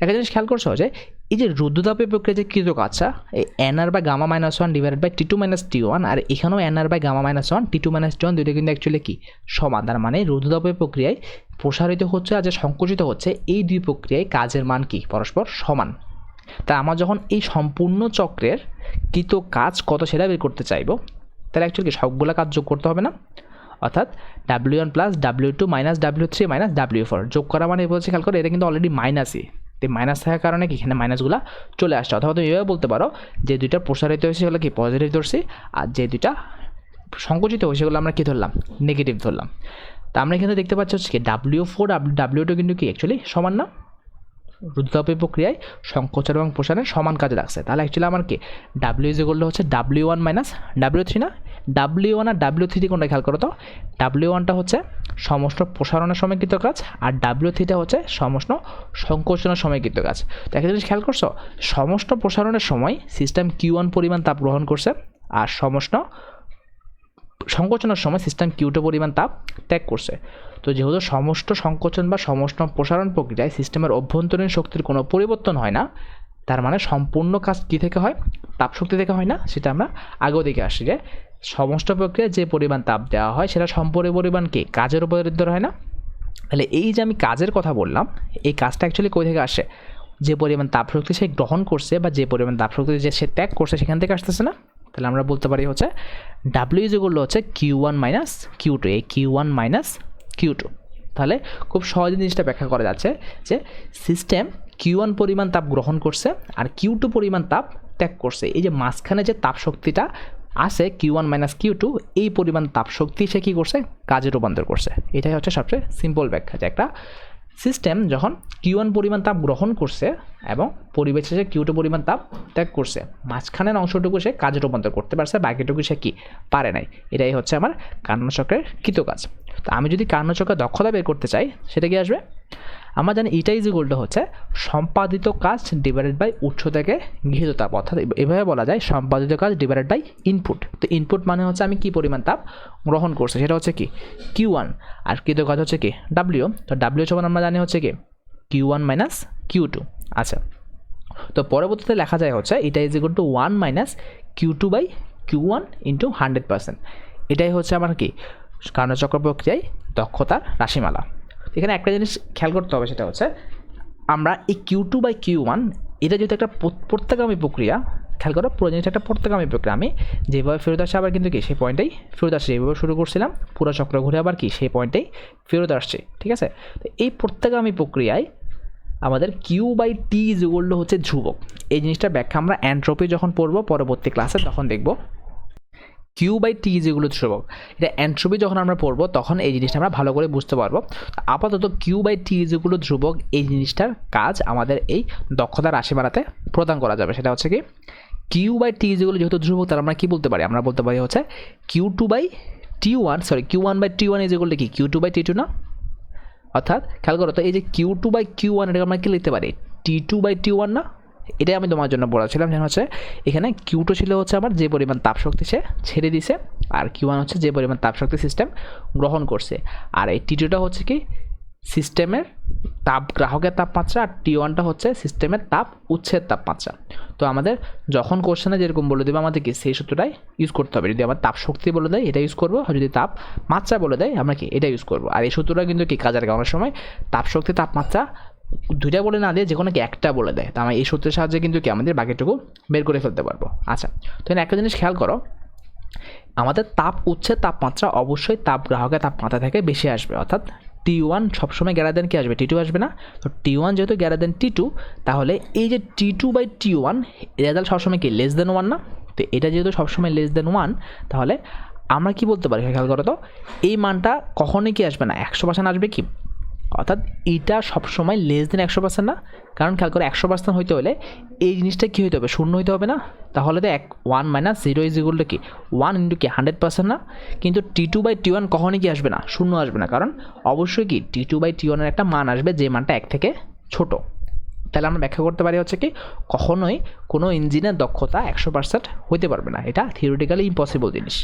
একটা জিনিস খেয়াল করছো যে এই যে রুদ্ধতাপীয় প্রক্রিয়া যে কৃত কাজটা, এই nR/γ-1 divided by T2 - T1, আর এখানেও nR/γ-1 T2 - T1 দুটো কিন্তু অ্যাকচুয়ালি কি সমান। তার মানে রুদ্ধতাপীয় প্রক্রিয়ায় প্রসারিত হচ্ছে আর যে সংকুচিত হচ্ছে, এই দুই প্রক্রিয়ায় কাজের মান কি পরস্পর সমান। তা আমরা যখন এই সম্পূর্ণ চক্রের কৃত কাজ কত সেটা বের করতে চাইবো, তাহলে অ্যাকচুয়ালি সবগুলো কাজ যোগ করতে হবে না। অর্থাৎ W1 + W2 - W3 - W4 যোগ করা মানে বলছে, খেয়াল করে, এটা কিন্তু অলরেডি মাইনাসই। তো মাইনাস থাকার কারণে কি এখানে মাইনাসগুলো চলে আসছে। অথবা তুমি এভাবে বলতে পারো যে দুইটা প্রসারিত হয়েছে সেগুলো কি পজিটিভ ধরছি, আর যে দুইটা সংকুচিত হয়েছে সেগুলো আমরা কী ধরলাম, নেগেটিভ ধরলাম। তা আমরা এখানে দেখতে পাচ্ছি হচ্ছে কি W4 W2 কিন্তু কি অ্যাকচুয়ালি সমান না, রুদ্ধতাপীয় প্রক্রিয়ায় সংকোচন এবং প্রসারণের সমান কাজে লাগছে। তাহলে অ্যাকচুয়ালি আমার কি W হচ্ছে W1 - W3 না, W1 আর W3 কোনটা খেয়াল করো তো, W1টা হচ্ছে সমষ্ণ প্রসারণের সময়কৃত কাজ, আর W3টা হচ্ছে সমষ্ণ সংকোচনের সময়কৃত কাজ। তো একটা জিনিস খেয়াল করছো, সমষ্ণ প্রসারণের সময় সিস্টেম Q1 পরিমাণ তাপ গ্রহণ করছে, আর সমষ্ণ সংকোচনের সময় সিস্টেম Q2 পরিমাণ তাপ ত্যাগ করছে। তো যেহেতু সমষ্ণ সংকোচন বা সমষ্ণ প্রসারণ প্রক্রিয়ায় সিস্টেমের অভ্যন্তরীণ শক্তির কোনো পরিবর্তন হয় না, তার মানে সম্পূর্ণ কাজ কী থেকে হয়, তাপ শক্তি থেকে হয় না। সেটা আমরা আগেও দেখে আসছি যে সমষ্ণ প্রক্রিয়ায় যে পরিমাণ তাপ দেওয়া হয় সেটা সম্পূর্ণ পরিমাণ কি কাজের উপর নির্ভর হয় না। তাহলে এই যে আমি কাজের কথা বললাম, এই কাজটা অ্যাকচুয়ালি কই থেকে আসে, যে পরিমাণ তাপ শক্তি সে গ্রহণ করছে বা যে পরিমাণ তাপ শক্তি যে সে ত্যাগ করছে সেখান থেকে আসতেছে না। তাহলে আমরা বলতে পারি হচ্ছে W হচ্ছে Q1 - Q2, এই Q1 - Q2। তাহলে খুব সহজে জিনিসটা ব্যাখ্যা করা যাচ্ছে যে সিস্টেম Q1 পরিমাণ তাপ গ্রহণ করছে আর Q2 পরিমাণ তাপ ত্যাগ করছে। এই যে মাঝখানে যে তাপ শক্তিটা আছে Q1 - Q2, এই পরিমাণ তাপ শক্তি সে কী করছে, কাজে রূপান্তর করছে। এটাই হচ্ছে সবচেয়ে সিম্পল ব্যাখ্যা যে একটা সিস্টেম যখন Q1 পরিমাণ তাপ গ্রহণ করছে এবং পরিবেশে সে Q2 পরিমাণ তাপ ত্যাগ করছে, মাঝখানের অংশটুকু সে কাজে রূপান্তর করতে পারছে, বাকিটুকু সে কি পারে নাই। এটাই হচ্ছে আমার কার্নোচক্রের কৃত কাজ। তো আমি যদি কার্নোচক্রের দক্ষতা বের করতে চাই, সেটা কি আসবে, আমরা জানি এটা হচ্ছে সম্পাদিত কাজ ডিভাইডেড বাই উৎস থেকে গৃহীত তাপ। অর্থাৎ এভাবে বলা যায় সম্পাদিত কাজ ডিভাইডেড বাই ইনপুট। তো ইনপুট মানে হচ্ছে আমি কি পরিমাণ তাপ গ্রহণ করছি, সেটা হচ্ছে কি Q1, আর কৃত কাজ হচ্ছে কি W। তো W সমান আমরা জানি হচ্ছে কি Q1 - Q2। আচ্ছা, তো পরবর্তীতে লেখা যায় হচ্ছে এটা 1 - Q2/Q1 × 100%। এটাই হচ্ছে আমার কি কার্নোচক্র প্রক্রিয়ায় দক্ষতার রাশিমালা। এখানে একটা জিনিস খেয়াল করতে হবে, সেটা হচ্ছে আমরা এই Q2/Q1 এটা যেহেতু একটা প্রত্যাগামী প্রক্রিয়া, খেয়াল করো পুরো জিনিসটা একটা প্রত্যাগামী প্রক্রিয়া। আমি যেভাবে ফেরত আসছে আবার কিন্তু কি সেই পয়েন্টেই ফেরত আসছে, যেভাবে শুরু করছিলাম পুরো চক্র ঘুরে আবার কি সেই পয়েন্টেই ফেরত আসছে, ঠিক আছে। তো এই প্রত্যাগামী প্রক্রিয়ায় আমাদের Q by T is equal to হচ্ছে ধ্রুবক। এই জিনিসটার ব্যাখ্যা আমরা এন্ট্রপি যখন পড়বো পরবর্তী ক্লাসে তখন দেখব। কিউ বাই টি যেগুলো ধ্রুবক, এটা এন্ট্রপি যখন আমরা পড়বো তখন এই জিনিসটা আমরা ভালো করে বুঝতে পারবো। আপাতত কিউ বাই টি যেগুলো ধ্রুবক, এই জিনিসটার কাজ আমাদের এই দক্ষতা রাশি বাড়াতে প্রদান করা যাবে। সেটা হচ্ছে কি কিউ বাই টি যেগুলো যেহেতু ধ্রুবক, তাহলে আমরা কি বলতে পারি, আমরা বলতে পারি হচ্ছে Q two by T one, sorry Q one by T one যেগুলো কি Q two by T two না। অর্থাৎ খেয়াল করো তো, এই যে Q two by Q one এটাকে আমরা কি লিখতে পারি T two by T one না। এটাই আমি তোমার জন্য বলেছিলাম যেন হচ্ছে এখানে কিউ টু ছিল হচ্ছে আমার যে পরিমাণ তাপশক্তি সে ছেড়ে দিছে, আর কিউ ওয়ান হচ্ছে যে পরিমাণ তাপশক্তি সিস্টেম গ্রহণ করছে, আর এই টি টুটা হচ্ছে কি সিস্টেমের তাপ গ্রাহকের তাপমাত্রা, আর টি ওয়ানটা হচ্ছে সিস্টেমের তাপ উৎসের তাপমাত্রা। তো আমাদের যখন কোশ্চেনে যেরকম বলে দেবে আমাদের কি সেই সূত্রটাই ইউজ করতে হবে। যদি আমার তাপ শক্তি বলে দেয় এটা ইউজ করবো, আর যদি তাপ মাত্রা বলে দেয় আমরা কি এটা ইউজ করবো। আর এই সূত্রটা কিন্তু কি কাজের অনেক সময় তাপ শক্তি তাপমাত্রা দুইটা বলে না দিয়ে যে কোনো কি একটা বলে দেয়, তো আমরা এই সূত্রের সাহায্যে কিন্তু কি আমাদের বাকিটুকু বের করে ফেলতে পারবো। আচ্ছা, তো একটা জিনিস খেয়াল করো, আমাদের তাপ উৎসের তাপমাত্রা অবশ্যই তাপ গ্রাহকের তাপমাত্রা থেকে বেশি আসবে, অর্থাৎ টি ওয়ান সবসময় গ্যারার দেন কি আসবে, টি টু আসবে না। তো টি ওয়ান যেহেতু গ্যারার দেন টি টু, তাহলে এই যে T two by T one result সবসময় কি লেস দেন ওয়ান না। তো এটা যেহেতু সবসময় লেস দেন ওয়ান, তাহলে আমরা কি বলতে পারি খেয়াল করো তো, এই মানটা কখনোই কি আসবে না 100% আসবে কি, অর্থাৎ এটা সবসময় লেস দেন 100% না। কারণ খেয়াল করে 100% হইতে হলে এই জিনিসটা কী হইতে হবে, শূন্য হইতে হবে না। তাহলে তো 1 মাইনাস 0 ইজ ইকুয়াল টু কি 1 ইন্টু কি 100% না। কিন্তু টি টু বাই টি ওয়ান কখনই কি আসবে না, শূন্য আসবে না, কারণ অবশ্যই কি টি টু বাই টি ওয়ানের একটা মান আসবে যে মানটা 1 থেকে ছোট। তাহলে আমরা ব্যাখ্যা করতে পারি হচ্ছে কি কখনোই কোনো ইঞ্জিনের দক্ষতা 100% হইতে পারবে না, এটা থিওরিটিক্যালি ইম্পসিবল জিনিস।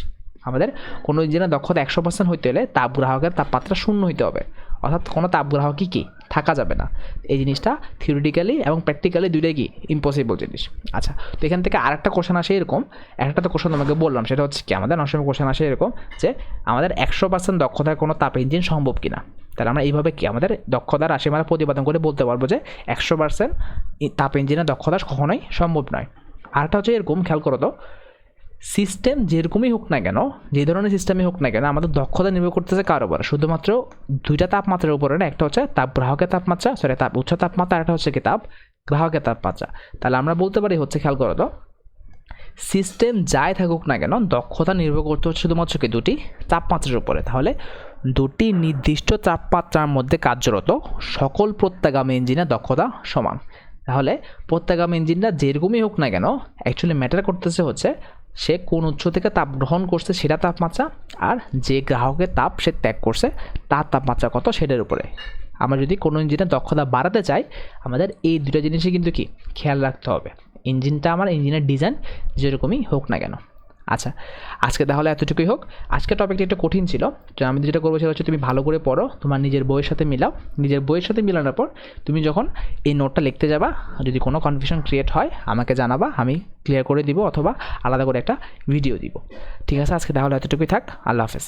আমাদের কোনো ইঞ্জিনের দক্ষতা 100% হইতে হলে তাপ গ্রাহকের তাপমাত্রা শূন্য হইতে হবে, অর্থাৎ কোনো তাপ গ্রাহকই কি থাকা যাবে না। এই জিনিসটা থিওরিটিক্যালি এবং প্র্যাকটিক্যালি দুইটাই কি ইম্পসিবল জিনিস। আচ্ছা, তো এখান থেকে আরেকটা কোশ্চেন আসে এরকম, একটা তো কোশ্চেন তোমাকে বললাম, সেটা হচ্ছে কি আমাদের অনেক সময় কোশ্চেন আসে এরকম যে আমাদের 100% দক্ষতার কোনো তাপ ইঞ্জিন সম্ভব কিনা। তাহলে আমরা এইভাবে কি আমাদের দক্ষতার রাশি আমরা প্রতিপাদন করে বলতে পারবো যে 100% তাপ ইঞ্জিনের দক্ষতা কখনোই সম্ভব নয়। আরেকটা হচ্ছে এরকম, খেয়াল করো তো, সিস্টেম যেরকমই হোক না কেন, যে ধরনের সিস্টেমই হোক না কেন, আমাদের দক্ষতা নির্ভর করতেছে কার উপরে, শুধুমাত্র দুইটা তাপমাত্রার উপরে না। একটা হচ্ছে তাপ গ্রাহকের তাপমাত্রা, সরি তাপ উচ্চ তাপমাত্রা, একটা হচ্ছে কি তাপ গ্রাহকের তাপমাত্রা। তাহলে আমরা বলতে পারি হচ্ছে খেয়াল করো তো, সিস্টেম যাই থাকুক না কেন দক্ষতা নির্ভর করতে হচ্ছে শুধুমাত্র কি দুটি তাপমাত্রার উপরে। তাহলে দুটি নির্দিষ্ট তাপমাত্রার মধ্যে কার্যরত সকল প্রত্যাগামী ইঞ্জিনের দক্ষতা সমান। তাহলে প্রত্যাগামী ইঞ্জিনটা যেরকমই হোক না কেন অ্যাকচুয়ালি ম্যাটার করতেছে হচ্ছে সে কোন উৎস থেকে তাপ গ্রহণ করছে সেটা তাপমাত্রা, আর যে গ্রাহকের তাপ সে ত্যাগ করছে তার তাপমাত্রা কত সেটার উপরে। আমরা যদি কোনো ইঞ্জিনের দক্ষতা বাড়াতে চাই আমাদের এই দুটো জিনিসই কিন্তু কি খেয়াল রাখতে হবে, ইঞ্জিনটা আমার ইঞ্জিনের ডিজাইন যেরকমই হোক না কেন। আচ্ছা, আজকে তাহলে এতটুকুই হোক। আজকের টপিকটা একটু কঠিন ছিল, তো আমি যেটা করবো সেটা হচ্ছে তুমি ভালো করে পড়ো, তোমার নিজের বইয়ের সাথে মিলাও, নিজের বইয়ের সাথে মিলানোর পর তুমি যখন এই নোটটা লিখতে যাবা যদি কোনো কনফিউশন ক্রিয়েট হয় আমাকে জানাবা, আমি ক্লিয়ার করে দিব অথবা আলাদা করে একটা ভিডিও দিব। ঠিক আছে, আজকে তাহলে এতটুকুই থাক। আল্লাহ হাফেজ।